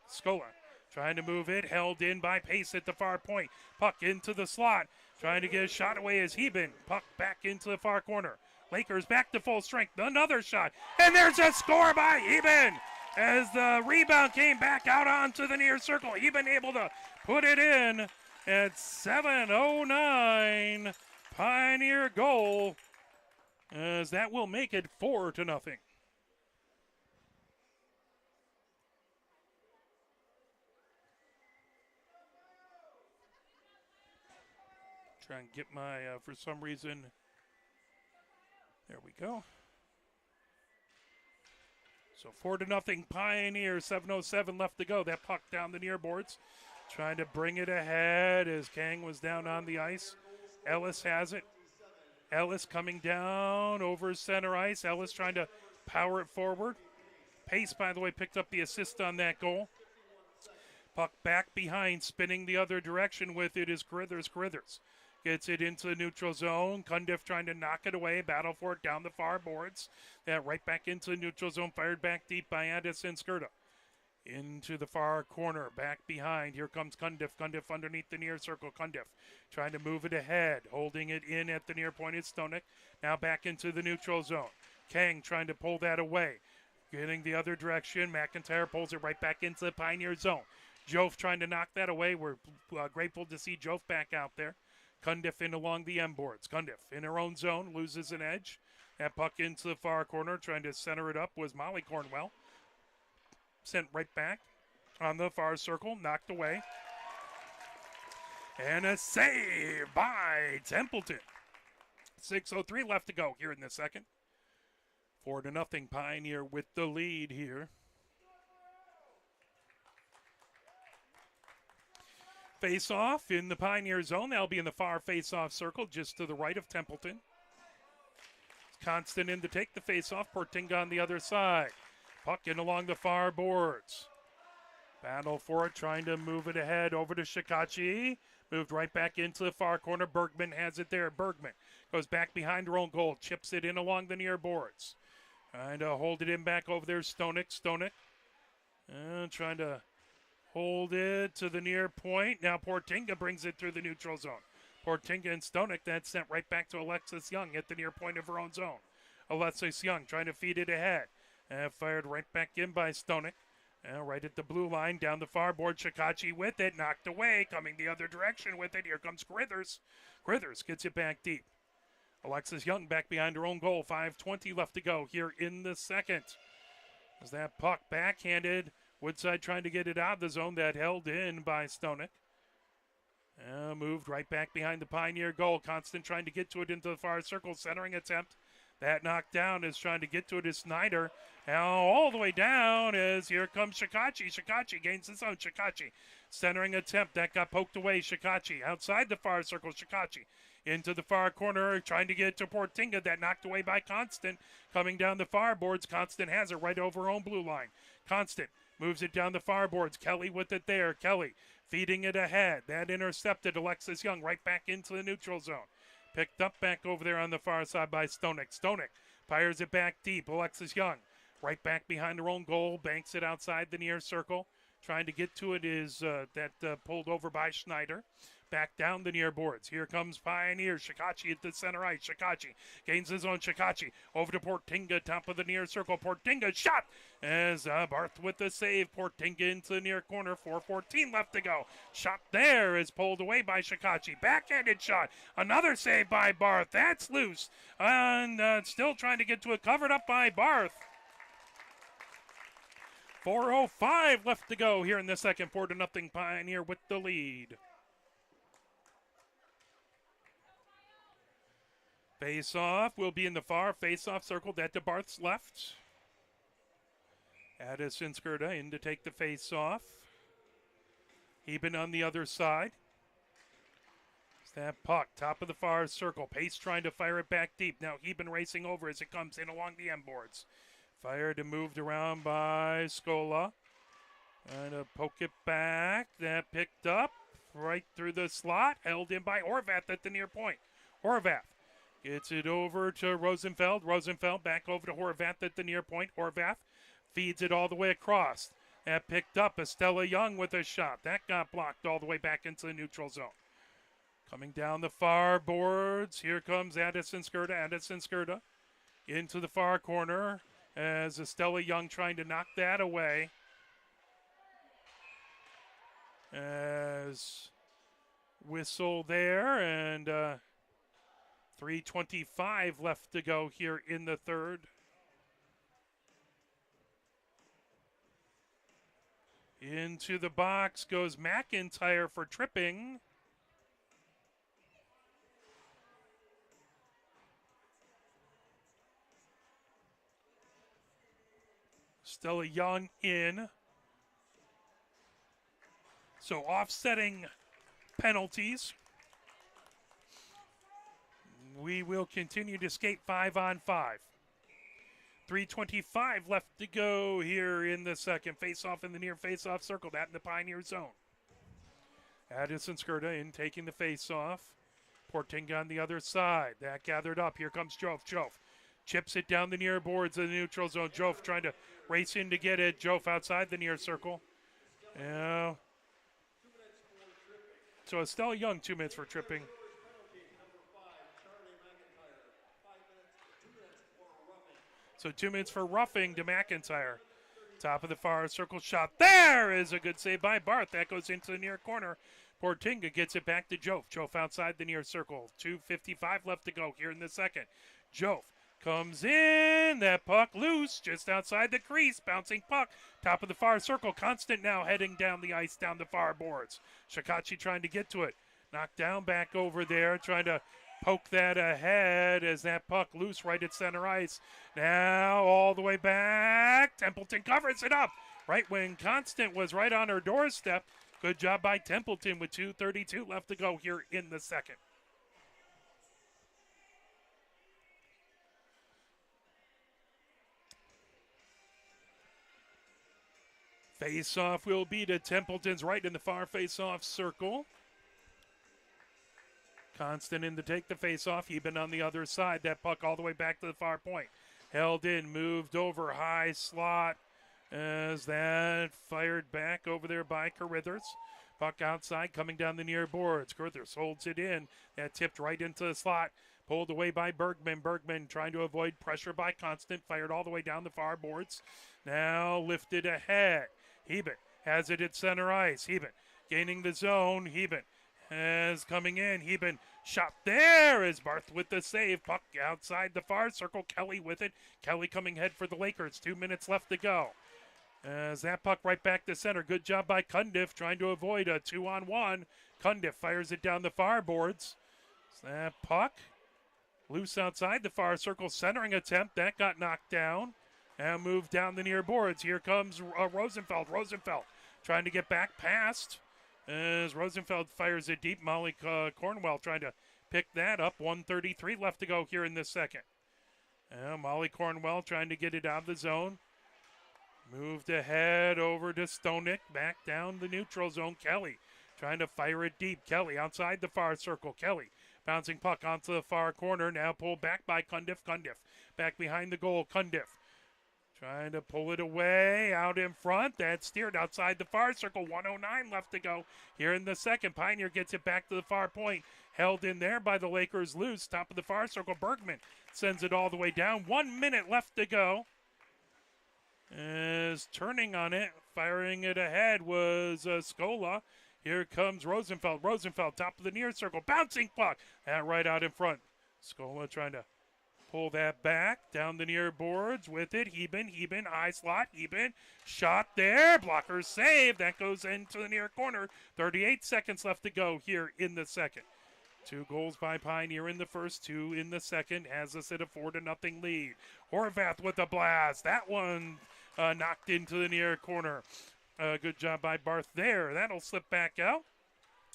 Trying to move it. Held in by Pace at the far point. Puck into the slot. Trying to get a shot away as Heben. Puck back into the far corner. Lakers back to full strength. Another shot. And there's a score by Heben. As the rebound came back out onto the near circle. Heben able to put it in at 7:09. Pioneer goal. As that will make it 4-0. Try and get my, for some reason, there we go. So 4-0 Pioneers, 7:07 left to go. That puck down the near boards. Trying to bring it ahead as Kang was down on the ice. Ellis has it. Ellis coming down over center ice. Ellis trying to power it forward. Pace, by the way, picked up the assist on that goal. Puck back behind, spinning the other direction with it is Carithers. Gets it into the neutral zone. Cundiff trying to knock it away. Battle for it down the far boards. That right back into the neutral zone. Fired back deep by Addison Skirta. Into the far corner. Back behind. Here comes Cundiff. Cundiff underneath the near circle. Cundiff trying to move it ahead. Holding it in at the near point is Stonek. Now back into the neutral zone. Kang trying to pull that away. Getting the other direction. McIntyre pulls it right back into the Pioneer zone. Jof trying to knock that away. We're grateful to see Jof back out there. Cundiff in along the M boards. Cundiff in her own zone, loses an edge. That puck into the far corner, trying to center it up was Molly Cornwell. Sent right back on the far circle, knocked away. And a save by Templeton. 6:03 left to go here in the second. 4-0 Pioneer with the lead here. Face-off in the Pioneer zone. That'll be in the far face-off circle just to the right of Templeton. Constant in to take the face-off. Portinga on the other side. Puck in along the far boards. Battle for it, trying to move it ahead over to Shikachi. Moved right back into the far corner. Bergman has it there. Bergman goes back behind her own goal. Chips it in along the near boards. Trying to hold it in back over there. Stonek. Trying to hold it to the near point. Now Portinga brings it through the neutral zone. Portinga and Stonek, that's sent right back to Alexis Young at the near point of her own zone. Alexis Young trying to feed it ahead. Fired right back in by Stonek. Right at the blue line, down the far board. Shikachi with it, knocked away, coming the other direction with it. Here comes Grithers. Grithers gets it back deep. Alexis Young back behind her own goal. 5:20 left to go here in the second. As that puck backhanded, Woodside trying to get it out of the zone. That held in by Stonek. Moved right back behind the Pioneer goal. Constant trying to get to it into the far circle. Centering attempt. That knocked down is trying to get to it is Snyder. Now all the way down is here comes Shikachi. Shikachi gains his own. Shikachi centering attempt. That got poked away. Shikachi outside the far circle. Shikachi into the far corner trying to get to Portinga. That knocked away by Constant. Coming down the far boards. Constant has it right over her own blue line. Constant moves it down the far boards. Kelly with it there. Kelly feeding it ahead. That intercepted Alexis Young right back into the neutral zone. Picked up back over there on the far side by Stonek. Stonek fires it back deep. Alexis Young right back behind her own goal. Banks it outside the near circle. Trying to get to it is pulled over by Schneider. Back down the near boards. Here comes Pioneer. Shikachi at the center ice. Shikachi gains his own. Shikachi over to Portinga. Top of the near circle. Portinga shot as Barth with the save. Portinga into the near corner. 4:14 left to go. Shot there is pulled away by Shikachi. Backhanded shot. Another save by Barth. That's loose. And still trying to get to it. Covered up by Barth. 4:05 left to go here in the second. 4-0 Pioneer with the lead. Face-off will be in the far face-off circle. That to Barth's left. Addison Skirta in to take the face-off. Eben on the other side. That puck, top of the far circle. Pace trying to fire it back deep. Now Eben racing over as it comes in along the end boards. Fired and moved around by Scola. Trying to poke it back. That picked up right through the slot. Held in by Horvath at the near point. Horvath gets it over to Rosenfeld. Rosenfeld back over to Horvath at the near point. Horvath feeds it all the way across. That picked up Estella Young with a shot. That got blocked all the way back into the neutral zone. Coming down the far boards. Here comes Addison Skirta. Addison Skirta into the far corner as Estella Young trying to knock that away. As whistle there and 3:25 left to go here in the third. Into the box goes McIntyre for tripping. Stella Young in. So offsetting penalties. We will continue to skate 5-on-5. 3:25 left to go here in the second. Face-off in the near face-off circle. That in the Pioneer zone. Addison Skirta in taking the face-off. Portinga on the other side. That gathered up. Here comes Jove. Jove chips it down the near boards of the neutral zone. Jove trying to race in to get it. Jove outside the near circle. Yeah. So Estelle Young, 2 minutes for tripping. So 2 minutes for roughing to McIntyre. Top of the far circle shot. There is a good save by Barth. That goes into the near corner. Portinga gets it back to Jove. Jove outside the near circle. 2:55 left to go here in the second. Jove comes in. That puck loose just outside the crease. Bouncing puck. Top of the far circle. Constant now heading down the ice, down the far boards. Shikachi trying to get to it. Knocked down back over there. Trying to poke that ahead as that puck loose right at center ice. Now all the way back. Templeton covers it up. Right when Constant was right on her doorstep. Good job by Templeton with 2:32 left to go here in the second. Face-off will be to Templeton's right in the far face-off circle. Constant in to take the face-off. Eben on the other side. That puck all the way back to the far point. Held in, moved over, high slot. As that fired back over there by Carithers. Puck outside, coming down the near boards. Carithers holds it in. That tipped right into the slot. Pulled away by Bergman. Bergman trying to avoid pressure by Constant. Fired all the way down the far boards. Now lifted ahead. Heben has it at center ice. Heben gaining the zone. Heben as coming in. Heben shot there as Barth with the save. Puck outside the far circle. Kelly with it. Kelly coming head for the Lakers. 2 minutes left to go. As that puck right back to center. Good job by Cundiff trying to avoid a 2-on-1. Cundiff fires it down the far boards. That puck loose outside the far circle. Centering attempt. That got knocked down. And moved down the near boards. Here comes Rosenfeld. Rosenfeld trying to get back past. As Rosenfeld fires it deep. Molly Cornwell trying to pick that up. 1:33 left to go here in this second. Molly Cornwell trying to get it out of the zone. Moved ahead over to Stonick. Back down the neutral zone. Kelly trying to fire it deep. Kelly outside the far circle. Kelly bouncing puck onto the far corner. Now pulled back by Cundiff. Cundiff back behind the goal. Cundiff trying to pull it away out in front. That's steered outside the far circle. 1:09 left to go here in the second. Pioneer gets it back to the far point. Held in there by the Lakers loose. Top of the far circle. Bergman sends it all the way down. 1 minute left to go. As turning on it, firing it ahead was Scola. Here comes Rosenfeld. Rosenfeld, top of the near circle. Bouncing puck. That right out in front. Scola trying to pull that back down the near boards with it. Heben, high slot. Heben, shot there. Blocker save. That goes into the near corner. 38 seconds left to go here in the second. 2 goals by Pioneer in the first, 2 in the second. Has us at a 4-0 lead. Horvath with a blast. That one knocked into the near corner. Good job by Barth there. That'll slip back out.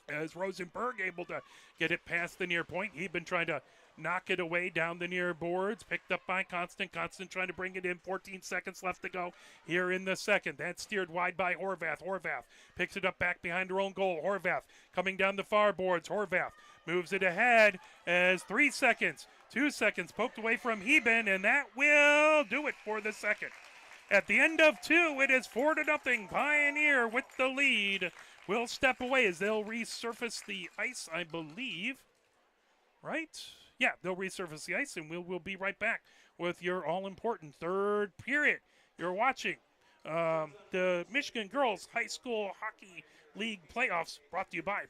As Rosenberg able to get it past the near point. Heben trying to knock it away down the near boards. Picked up by Constant. Constant trying to bring it in. 14 seconds left to go here in the second. That's steered wide by Horvath. Horvath picks it up back behind her own goal. Horvath coming down the far boards. Horvath moves it ahead as 3 seconds. 2 seconds poked away from Heben, and that will do it for the second. At the end of 2, it is 4-0. Pioneer with the lead. Will step away as they'll resurface the ice, I believe. Right? Yeah, they'll resurface the ice, and we'll be right back with your all-important third period. You're watching the Michigan Girls High School Hockey League playoffs brought to you by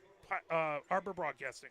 Arbor Broadcasting.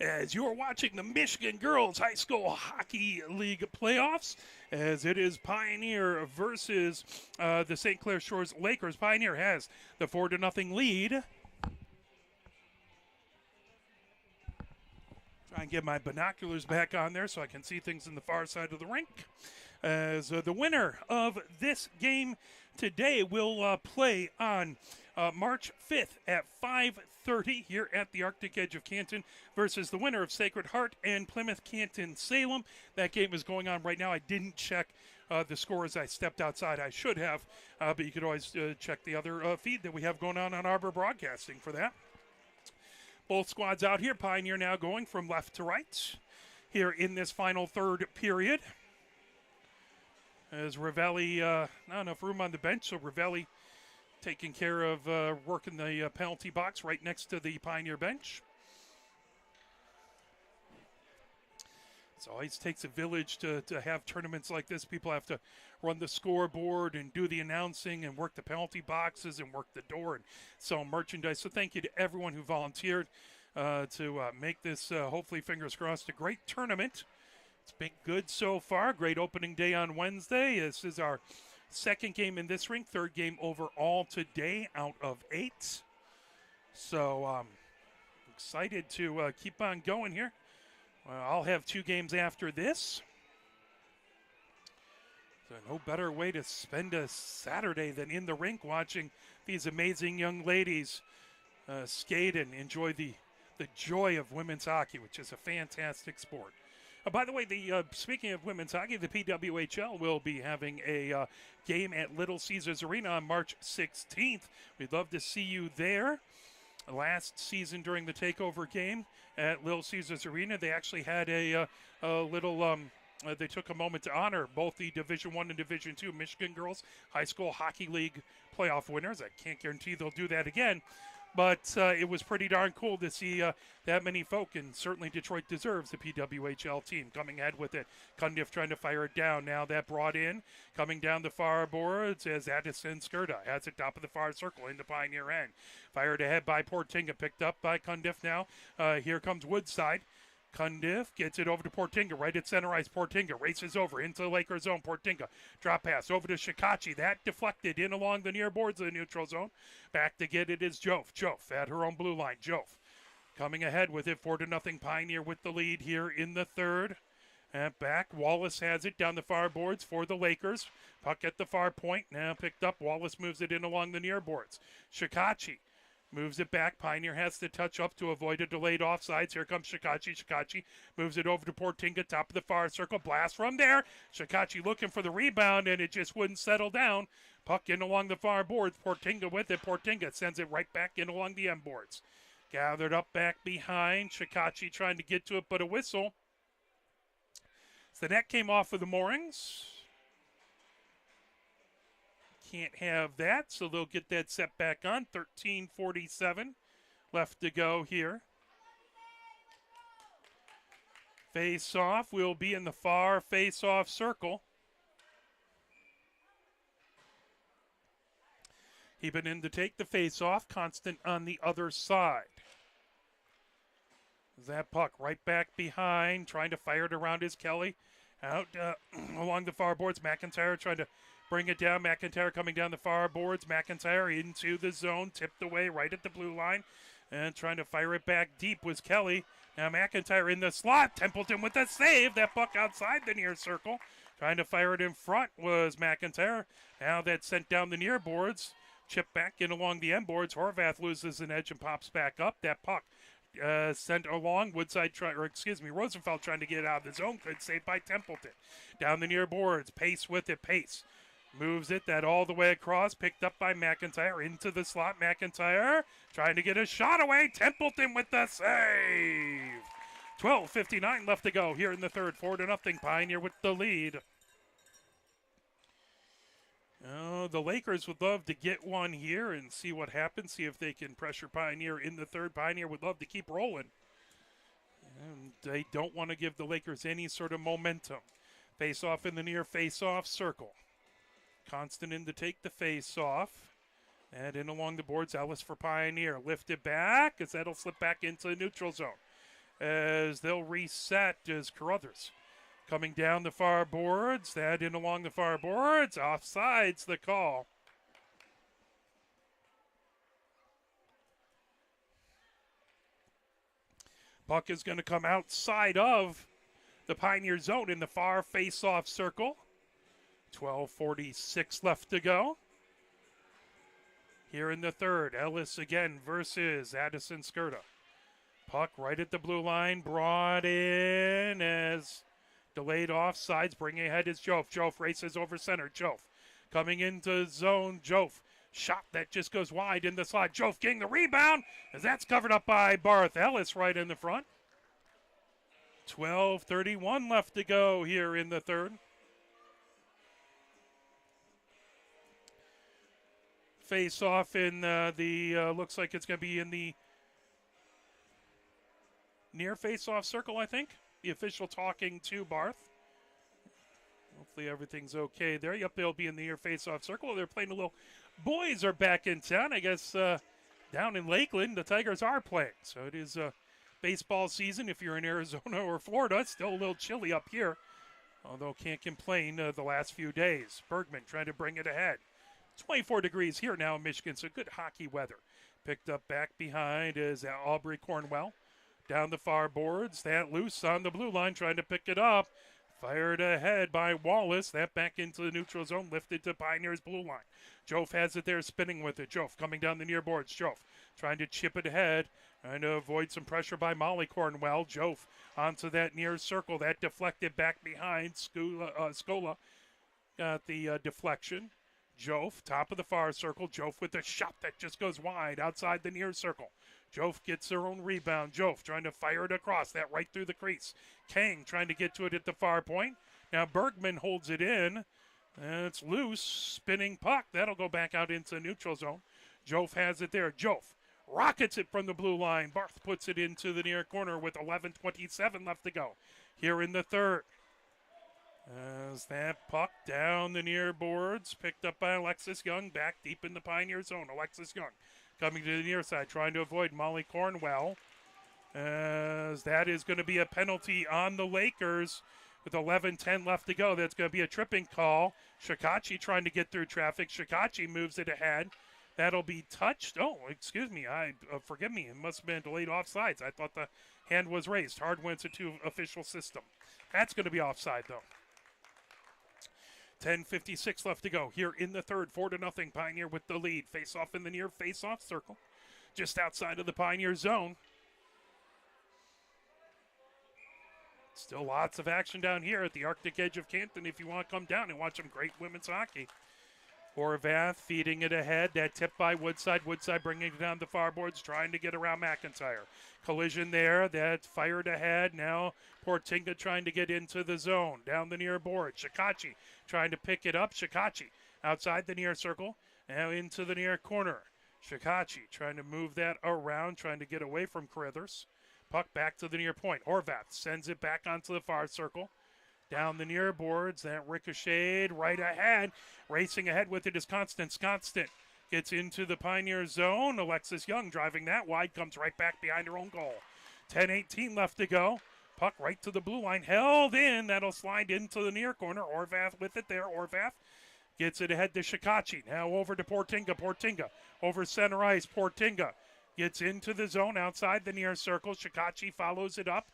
as you are watching the Michigan Girls High School Hockey League playoffs, as it is Pioneer versus the St. Clair Shores Lakers. Pioneer has the 4-0 lead. Try and get my binoculars back on there so I can see things in the far side of the rink. As the winner of this game today will play on March 5th at 5:30 here at the Arctic Edge of Canton versus the winner of Sacred Heart and Plymouth Canton Salem. That game is going on right now. I didn't check the score as I stepped outside. I should have, but you could always check the other feed that we have going on Arbor Broadcasting for that. Both squads out here. Pioneer now going from left to right here in this final third period. As Ravelli, not enough room on the bench, so Ravelli taking care of working the penalty box right next to the Pioneer bench. It always takes a village to have tournaments like this. People have to run the scoreboard and do the announcing and work the penalty boxes and work the door and sell merchandise. So thank you to everyone who volunteered to make this, hopefully, fingers crossed, a great tournament. It's been good so far. Great opening day on Wednesday. This is our second game in this rink, third game overall today out of 8. So excited to keep on going here. I'll have 2 games after this. So no better way to spend a Saturday than in the rink watching these amazing young ladies skate and enjoy the joy of women's hockey, which is a fantastic sport. By the way, speaking of women's hockey, the PWHL will be having a game at Little Caesars Arena on March 16th. We'd love to see you there. Last season during the takeover game at Little Caesars Arena, they actually had a little they took a moment to honor both the Division I and Division II Michigan Girls High School Hockey League playoff winners. I can't guarantee they'll do that again, but it was pretty darn cool to see that many folk, and certainly Detroit deserves the PWHL team coming ahead with it. Cundiff trying to fire it down. Now that brought in, coming down the far boards as Addison Skirta has it top of the far circle into Pioneer end. Fired ahead by Portinga, picked up by Cundiff now. Here comes Woodside. Cundiff gets it over to Portinga, right at center ice. Portinga races over into the Lakers zone. Portinga, drop pass over to Shikachi. That deflected in along the near boards of the neutral zone. Back to get it is Jof. Jof at her own blue line. Jof coming ahead with it, 4-0 Pioneer with the lead here in the third. And back, Wallace has it down the far boards for the Lakers. Puck at the far point, now picked up. Wallace moves it in along the near boards. Shikachi moves it back. Pioneer has to touch up to avoid a delayed offsides. Here comes Shikachi. Shikachi moves it over to Portinga, top of the far circle. Blast from there. Shikachi looking for the rebound, and it just wouldn't settle down. Puck in along the far boards. Portinga with it. Portinga sends it right back in along the end boards. Gathered up back behind. Shikachi trying to get to it, but a whistle. So the net came off of the moorings. Can't have that, so they'll get that set back on. 13:47 left to go here. Face-off will be in the far face-off circle. Eben in to take the face-off. Constant on the other side. That puck right back behind, trying to fire it around is Kelly. Out along the far boards. McIntyre trying to bring it down. McIntyre coming down the far boards. McIntyre into the zone, tipped away right at the blue line. And trying to fire it back deep was Kelly. Now McIntyre in the slot. Templeton with a save. That puck outside the near circle. Trying to fire it in front was McIntyre. Now that's sent down the near boards. Chipped back in along the end boards. Horvath loses an edge and pops back up. That puck sent along. Rosenfeld trying to get it out of the zone. Good save by Templeton. Down the near boards. Pace with it. Pace moves it that all the way across. Picked up by McIntyre into the slot. McIntyre trying to get a shot away. Templeton with the save. 12:59 left to go here in the third. 4-0 Pioneer with the lead. The Lakers would love to get one here and see what happens, see if they can pressure Pioneer in the third. Pioneer would love to keep rolling. And they don't want to give the Lakers any sort of momentum. Face-off in the near face-off circle. Constant in to take the face-off. And in along the boards, Ellis for Pioneer. Lifted back as that'll slip back into the neutral zone. as they'll reset as Carruthers coming down the far boards. That in along the far boards. Offsides the call. Puck is going to come outside of the Pioneer zone in the far face-off circle. 12:46 left to go. Here in the third, Ellis again versus Addison Skirta. Puck right at the blue line, brought in as delayed offsides. Bringing ahead is Jof. Jof races over center. Jof coming into zone. Jof shot that just goes wide in the slot. Jof getting the rebound as that's covered up by Barth. Ellis right in the front. 12:31 left to go here in the third. Face off in looks like it's going to be in the near face-off circle, I think. The official talking to Barth. Hopefully everything's okay there. Yep, they'll be in the near face-off circle. They're playing a little. Boys are back in town. I guess down in Lakeland, the Tigers are playing. So it is baseball season. If you're in Arizona or Florida, it's still a little chilly up here. Although can't complain the last few days. Bergman trying to bring it ahead. 24 degrees here now in Michigan, so good hockey weather. Picked up back behind is Aubrey Cornwell. Down the far boards, that loose on the blue line, trying to pick it up. Fired ahead by Wallace. That back into the neutral zone, lifted to Pioneer's blue line. Jof has it there, spinning with it. Jof coming down the near boards. Jof trying to chip it ahead, trying to avoid some pressure by Molly Cornwell. Jof onto that near circle. That deflected back behind. Scola got the deflection. Jof, top of the far circle. Jof with a shot that just goes wide outside the near circle. Jof gets her own rebound. Jof trying to fire it across, that right through the crease. Kang trying to get to it at the far point. Now Bergman holds it in. It's loose, spinning puck. That'll go back out into the neutral zone. Jof has it there. Jof rockets it from the blue line. Barth puts it into the near corner with 11:27 left to go here in the third. As that puck down the near boards, picked up by Alexis Young, back deep in the Pioneer zone. Alexis Young coming to the near side, trying to avoid Molly Cornwell. As that is going to be a penalty on the Lakers with 11:10 left to go. That's going to be a tripping call. Shikachi trying to get through traffic. Shikachi moves it ahead. That'll be touched. Oh, excuse me. Forgive me. It must have been delayed offsides. I thought the hand was raised. Hard wins it to official system. That's going to be offside, though. 10:56 left to go here in the third. 4-0 Pioneer with the lead. Face off in the near face off circle, just outside of the Pioneer zone. Still lots of action down here at the Arctic edge of Canton if you want to come down and watch some great women's hockey. Horvath feeding it ahead. That tip by Woodside. Woodside bringing it down the far boards, trying to get around McIntyre. Collision there. That fired ahead. Now Portinga trying to get into the zone. Down the near board. Shikachi trying to pick it up. Shikachi outside the near circle. Now into the near corner. Shikachi trying to move that around, trying to get away from Carruthers. Puck back to the near point. Horvath sends it back onto the far circle. Down the near boards, that ricocheted right ahead. Racing ahead with it is Constance. Constant gets into the Pioneer zone. Alexis Young driving that wide, comes right back behind her own goal. 10:18 left to go. Puck right to the blue line, held in. That'll slide into the near corner. Horvath with it there. Horvath gets it ahead to Shikachi. Now over to Portinga. Portinga over center ice. Portinga gets into the zone outside the near circle. Shikachi follows it up.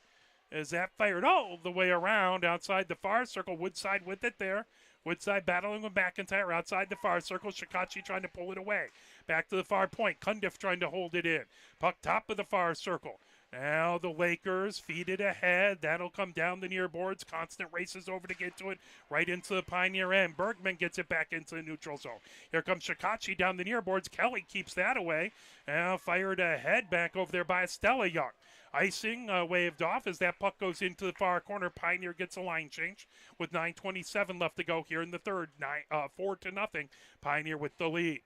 As that fired all the way around outside the far circle. Woodside with it there. Woodside battling with McIntyre outside the far circle. Shikachi trying to pull it away. Back to the far point. Cundiff trying to hold it in. Puck top of the far circle. Now the Lakers feed it ahead. That'll come down the near boards. Constant races over to get to it. Right into the Pioneer end. Bergman gets it back into the neutral zone. Here comes Shikachi down the near boards. Kelly keeps that away. Now fired ahead back over there by Estella Young. Icing waved off as that puck goes into the far corner. Pioneer gets a line change with 9:27 left to go here in the third. 4-0. Pioneer with the lead.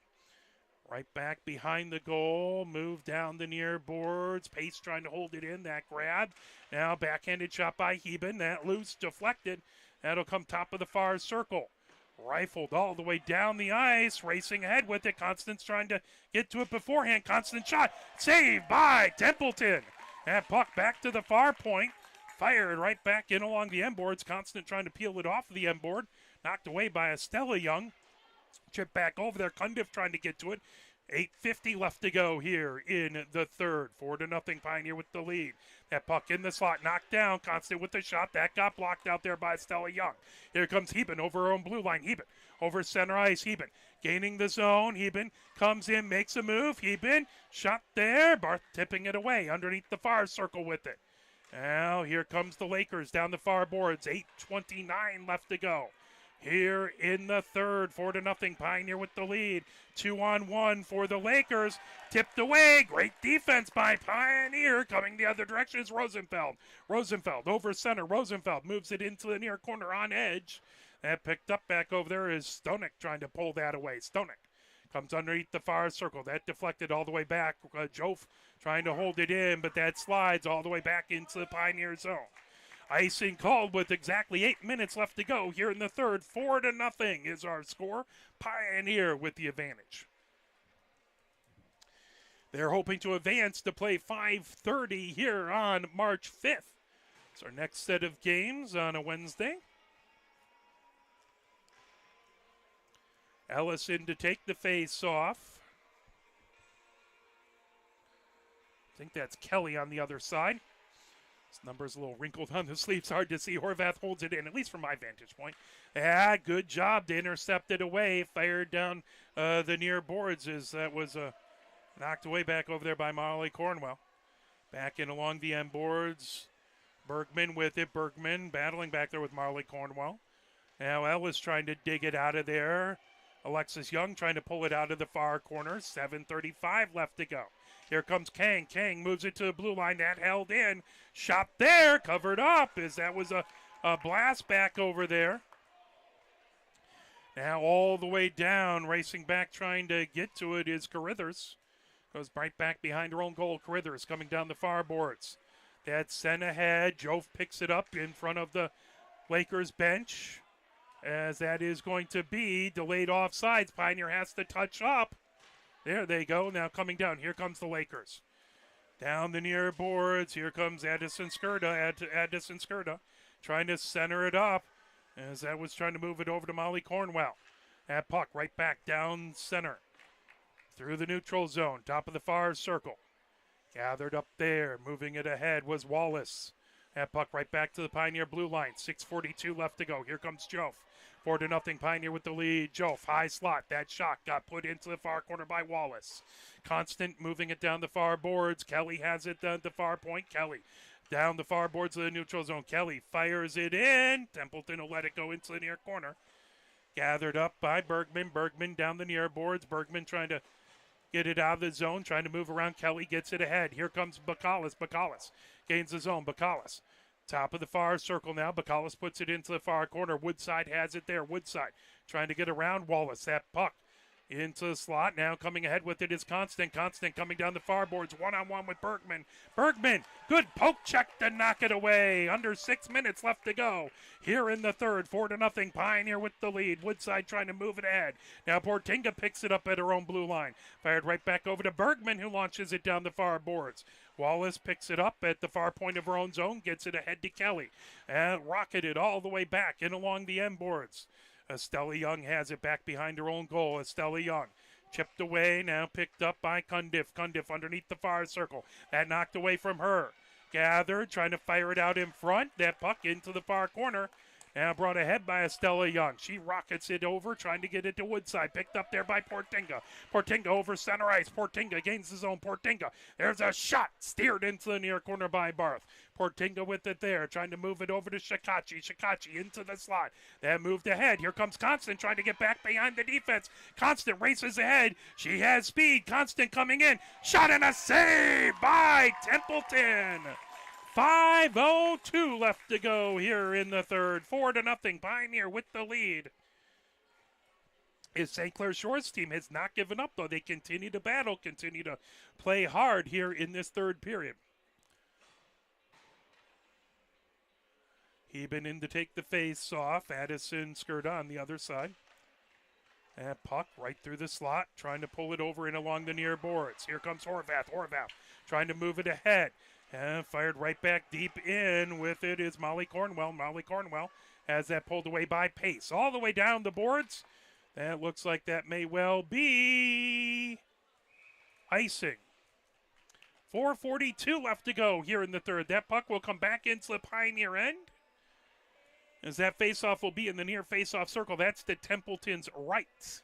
Right back behind the goal. Move down the near boards. Pace trying to hold it in. That grab. Now backhanded shot by Heben. That loose, deflected. That'll come top of the far circle. Rifled all the way down the ice. Racing ahead with it. Constance trying to get to it beforehand. Constant shot. Saved by Templeton. That puck back to the far point. Fired right back in along the end boards. Constant trying to peel it off the end board. Knocked away by Estella Young. Chip back over there. Cundiff trying to get to it. 8:50 left to go here in the third. 4-0 Pioneer with the lead. That puck in the slot, knocked down. Constant with the shot. That got blocked out there by Stella Young. Here comes Heben over her own blue line. Heben over center ice. Heben gaining the zone. Heben comes in, makes a move. Heben shot there. Barth tipping it away underneath the far circle with it. Now here comes the Lakers down the far boards. 8:29 left to go. Here in the third, 4-0 Pioneer with the lead. 2-on-1 for the Lakers. Tipped away. Great defense by Pioneer. Coming the other direction is Rosenfeld. Rosenfeld over center. Rosenfeld moves it into the near corner on edge. That picked up back over there is Stonek trying to pull that away. Stonek comes underneath the far circle. That deflected all the way back. Jof trying to hold it in, but that slides all the way back into the Pioneer zone. Icing called with exactly 8 minutes left to go here in the third. 4-0 is our score. Pioneer with the advantage. They're hoping to advance to play 5:30 here on March 5th. It's our next set of games on a Wednesday. Ellison to take the face off. I think that's Kelly on the other side. His number's a little wrinkled on the sleeves. Hard to see. Horvath holds it in, at least from my vantage point. Yeah, good job to intercept it away. Fired down the near boards as that was knocked away back over there by Molly Cornwell. Back in along the end boards. Bergman with it. Bergman battling back there with Marley Cornwell. Now Ellis trying to dig it out of there. Alexis Young trying to pull it out of the far corner. 7:35 left to go. Here comes Kang. Kang moves it to the blue line. That held in. Shot there. Covered up as that was a blast back over there. Now all the way down. Racing back trying to get to it is Carithers. Goes right back behind her own goal. Carithers coming down the far boards. That's sent ahead. Jove picks it up in front of the Lakers bench. As that is going to be delayed offsides. Pioneer has to touch up. There they go. Now coming down. Here comes the Lakers. Down the near boards. Here comes Addison Skirda. Trying to center it up. As that was trying to move it over to Molly Cornwell. That puck right back down center. Through the neutral zone. Top of the far circle. Gathered up there. Moving it ahead was Wallace. That puck right back to the Pioneer blue line. 6:42 left to go. Here comes Jof. 4-0 Pioneer with the lead. Jof, high slot. That shot got put into the far corner by Wallace. Constant moving it down the far boards. Kelly has it at the far point. Kelly down the far boards of the neutral zone. Kelly fires it in. Templeton will let it go into the near corner. Gathered up by Bergman. Bergman down the near boards. Bergman trying to get it out of the zone. Trying to move around. Kelly gets it ahead. Here comes Bacalus. Bacalus gains the zone. Bacalus. Top of the far circle now. Bacalus puts it into the far corner. Woodside has it there. Woodside trying to get around Wallace. That puck into the slot. Now coming ahead with it is Constant. Constant coming down the far boards. One-on-one with Bergman. Bergman. Good poke check to knock it away. Under 6 minutes left to go. Here in the third. 4-0 Pioneer with the lead. Woodside trying to move it ahead. Now Portinga picks it up at her own blue line. Fired right back over to Bergman, who launches it down the far boards. Wallace picks it up at the far point of her own zone. Gets it ahead to Kelly. And rocketed all the way back in along the end boards. Estella Young has it back behind her own goal. Estella Young chipped away, now picked up by Cundiff. Cundiff underneath the far circle. That knocked away from her. Gathered, trying to fire it out in front. That puck into the far corner. Now brought ahead by Estella Young. She rockets it over, trying to get it to Woodside. Picked up there by Portinga. Portinga over center ice. Portinga gains his own. Portinga. There's a shot. Steered into the near corner by Barth. Portinga with it there, trying to move it over to Shikachi. Shikachi into the slot. Then moved ahead. Here comes Constant trying to get back behind the defense. Constant races ahead. She has speed. Constant coming in. Shot and a save by Templeton. 5:02 left to go here in the third. 4-0 Pioneer with the lead. His St. Clair Shores team has not given up, though. They continue to battle, continue to play hard here in this third period. Heben in to take the face off. Addison Skirda on the other side. And puck right through the slot, trying to pull it over and along the near boards. Here comes Horvath. Horvath trying to move it ahead. And fired right back deep in with it is Molly Cornwell. Molly Cornwell has that pulled away by Pace. All the way down the boards. That looks like that may well be icing. 4:42 left to go here in the third. That puck will come back into the Pioneer end. As that faceoff will be in the near faceoff circle. That's to Templeton's right.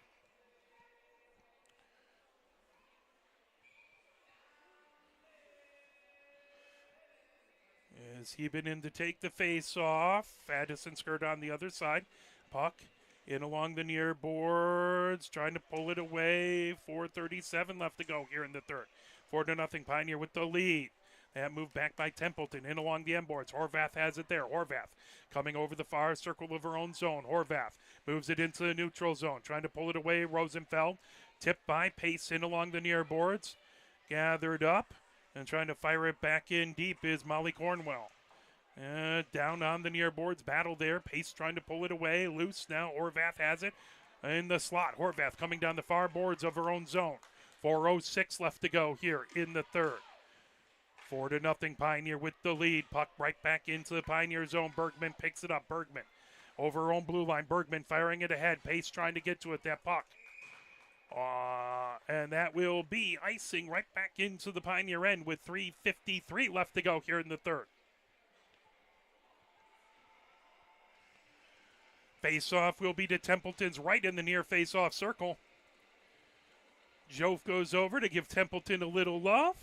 As Heben in to take the faceoff. Addison skirt on the other side. Puck in along the near boards, trying to pull it away. 4:37 left to go here in the third. 4-0 Pioneer with the lead. That move back by Templeton in along the end boards. Horvath has it there. Horvath coming over the far circle of her own zone. Horvath moves it into the neutral zone, trying to pull it away. Rosenfeld tipped by Pace in along the near boards. Gathered up and trying to fire it back in deep is Molly Cornwell. Down on the near boards, battle there. Pace trying to pull it away. Loose now. Horvath has it in the slot. Horvath coming down the far boards of her own zone. 4:06 left to go here in the third. 4-0 Pioneer with the lead. Puck right back into the Pioneer zone. Bergman picks it up. Bergman over her own blue line. Bergman firing it ahead. Pace trying to get to it. That puck. And that will be icing right back into the Pioneer end with 3:53 left to go here in the third. Face-off will be to Templeton's right in the near face-off circle. Jove goes over to give Templeton a little love.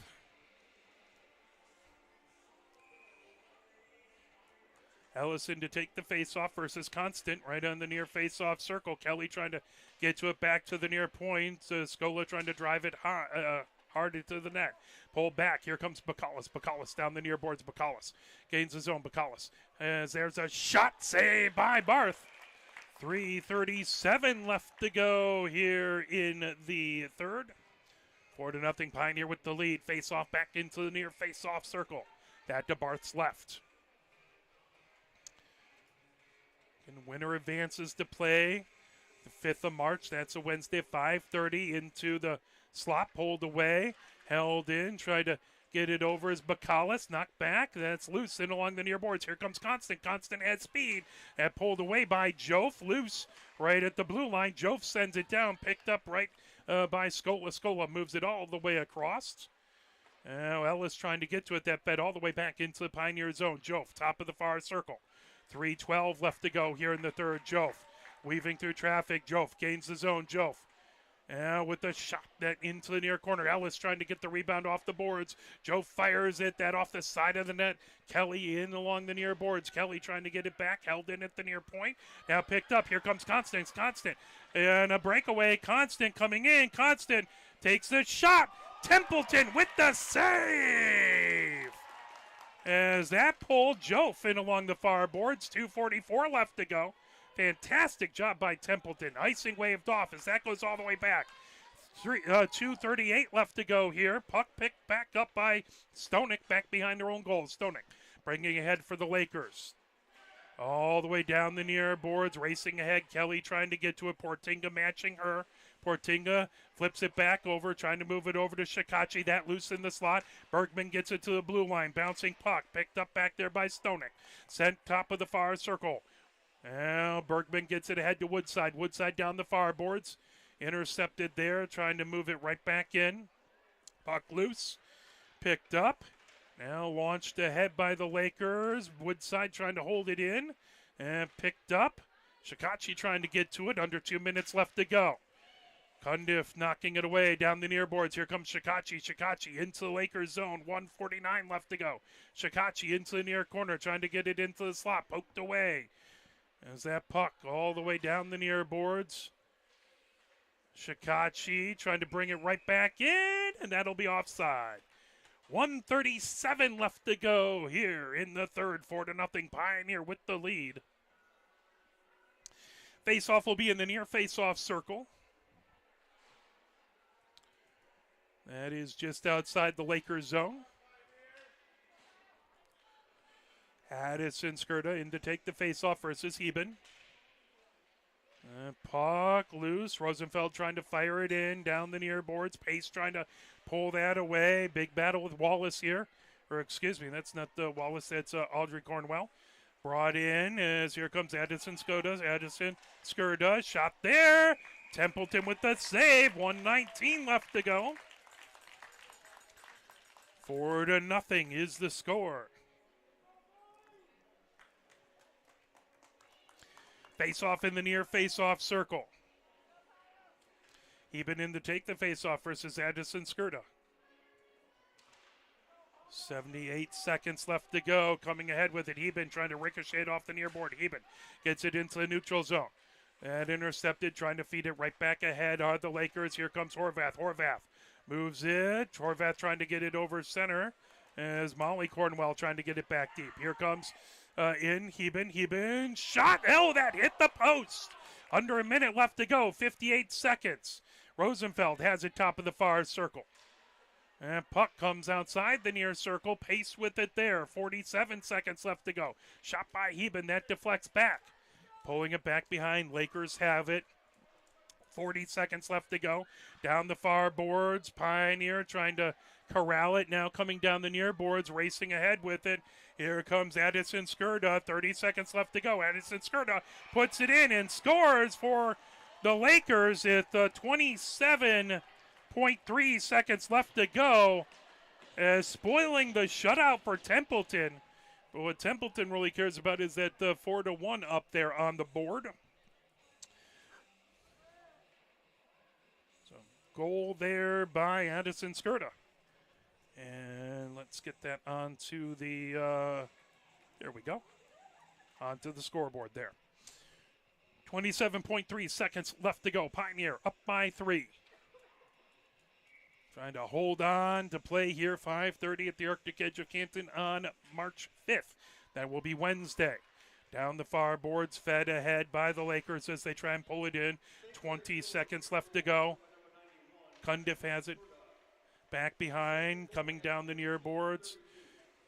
Ellison to take the face-off versus Constant right on the near face-off circle. Kelly trying to get to it back to the near point. Scola trying to drive it hard into the net. Pulled back. Here comes Bacalus. Bacalus down the near boards. Bacalus gains his own. Bacalus as there's a shot saved by Barth. 3:37 left to go here in the third. 4-0 Pioneer with the lead. Face-off back into the near face-off circle. That to Barth's left. And winner advances to play the 5th of March. That's a Wednesday at 5:30 into the slot. Pulled away. Held in. Tried to get it over as Bacalus. Knocked back. That's loose in along the near boards. Here comes Constant. Constant has speed. And pulled away by Jove. Loose right at the blue line. Jove sends it down. Picked up right by Scola. Scola moves it all the way across. Now Ellis trying to get to it. That fed all the way back into the Pioneer zone. Jove, top of the far circle. 3:12 left to go here in the third. Jove weaving through traffic. Jove gains the zone. Jove with the shot that into the near corner. Ellis trying to get the rebound off the boards. Jove fires it. That off the side of the net. Kelly in along the near boards. Kelly trying to get it back. Held in at the near point. Now picked up. Here comes Constant. Constant. And a breakaway. Constant coming in. Constant takes the shot. Templeton with the save. As that pulled Jove in along the far boards. 2:44 left to go. Fantastic job by Templeton. Icing waved off as that goes all the way back. 2:38 left to go here. Puck picked back up by Stonick back behind their own goal. Stonick bringing ahead for the Lakers. All the way down the near boards, racing ahead. Kelly trying to get to it. Portinga matching her. Portinga flips it back over, trying to move it over to Shikachi. That loose in the slot. Bergman gets it to the blue line. Bouncing puck. Picked up back there by Stonick. Sent top of the far circle. Now Bergman gets it ahead to Woodside. Woodside down the far boards. Intercepted there, trying to move it right back in. Puck loose. Picked up. Now launched ahead by the Lakers. Woodside trying to hold it in. And picked up. Shikachi trying to get to it. Under 2 minutes left to go. Cundiff knocking it away down the near boards. Here comes Shikachi. Shikachi into the Lakers zone. 1:49 left to go. Shikachi into the near corner, trying to get it into the slot. Poked away. As that puck all the way down the near boards. Shikachi trying to bring it right back in, and that'll be offside. 1:37 left to go here in the third. 4-0 Pioneer with the lead. Face-off will be in the near face-off circle. That is just outside the Lakers zone. Addison Skirta in to take the face-off versus Heben. Puck loose. Rosenfeld trying to fire it in down the near boards. Pace trying to pull that away. Big battle with Wallace here Or excuse me, that's not Wallace, that's Audrey Cornwell. Brought in as here comes Addison Skoda. Addison Skurda, shot there. Templeton with the save. 1:19 left to go. 4-0 is the score. Face-off in the near face-off circle. Eben in to take the face-off versus Addison Skurda. 78 seconds left to go. Coming ahead with it. Eben trying to ricochet it off the near board. Eben gets it into the neutral zone. And intercepted, trying to feed it right back ahead are the Lakers. Here comes Horvath. Horvath moves it. Horvath trying to get it over center as Molly Cornwell trying to get it back deep. Here comes in Heben. Heben shot. Oh, that hit the post. Under a minute left to go. 58 seconds. Rosenfeld has it top of the far circle. And puck comes outside the near circle. Pace with it there. 47 seconds left to go. Shot by Heben. That deflects back. Pulling it back behind. Lakers have it. 40 seconds left to go. Down the far boards. Pioneer trying to corral it. Now coming down the near boards. Racing ahead with it. Here comes Addison Skurda. 30 seconds left to go. Addison Skurda puts it in and scores for the Lakers at 27.3 seconds left to go. Spoiling the shutout for Templeton. But what Templeton really cares about is that 4-1 up there on the board. So goal there by Addison Skurda. And let's get that onto the, there we go, onto the scoreboard there. 27.3 seconds left to go. Pioneer up by 3. Trying to hold on to play here. 5:30 at the Arctic Edge of Canton on March 5th. That will be Wednesday. Down the far boards, fed ahead by the Lakers as they try and pull it in. 20 seconds left to go. Cundiff has it. Back behind, coming down the near boards.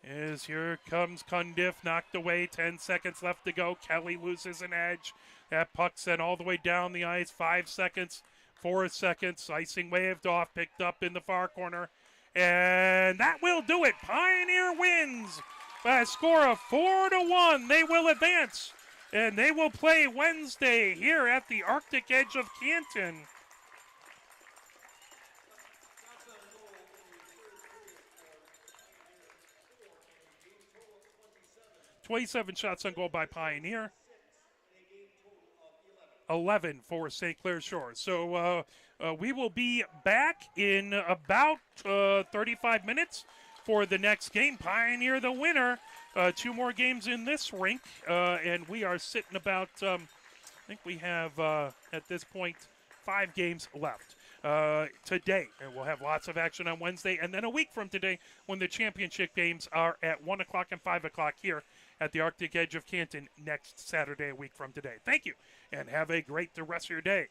Here comes Cundiff, knocked away. 10 seconds left to go. Kelly loses an edge. That puck sent all the way down the ice. 5 seconds. 4 seconds, icing waved off, picked up in the far corner. And that will do it. Pioneer wins by a score of 4-1. They will advance, and they will play Wednesday here at the Arctic Edge of Canton. $27 shots on goal by Pioneer. 11 for St. Clair Shores. So we will be back in about 35 minutes for the next game. Pioneer the winner. 2 more games in this rink, and we are sitting about, I think we have, at this point, 5 games left today. And we'll have lots of action on Wednesday, and then a week from today when the championship games are at 1 o'clock and 5 o'clock here at the Arctic Edge of Canton next Saturday, a week from today. Thank you, and have a great the rest of your day.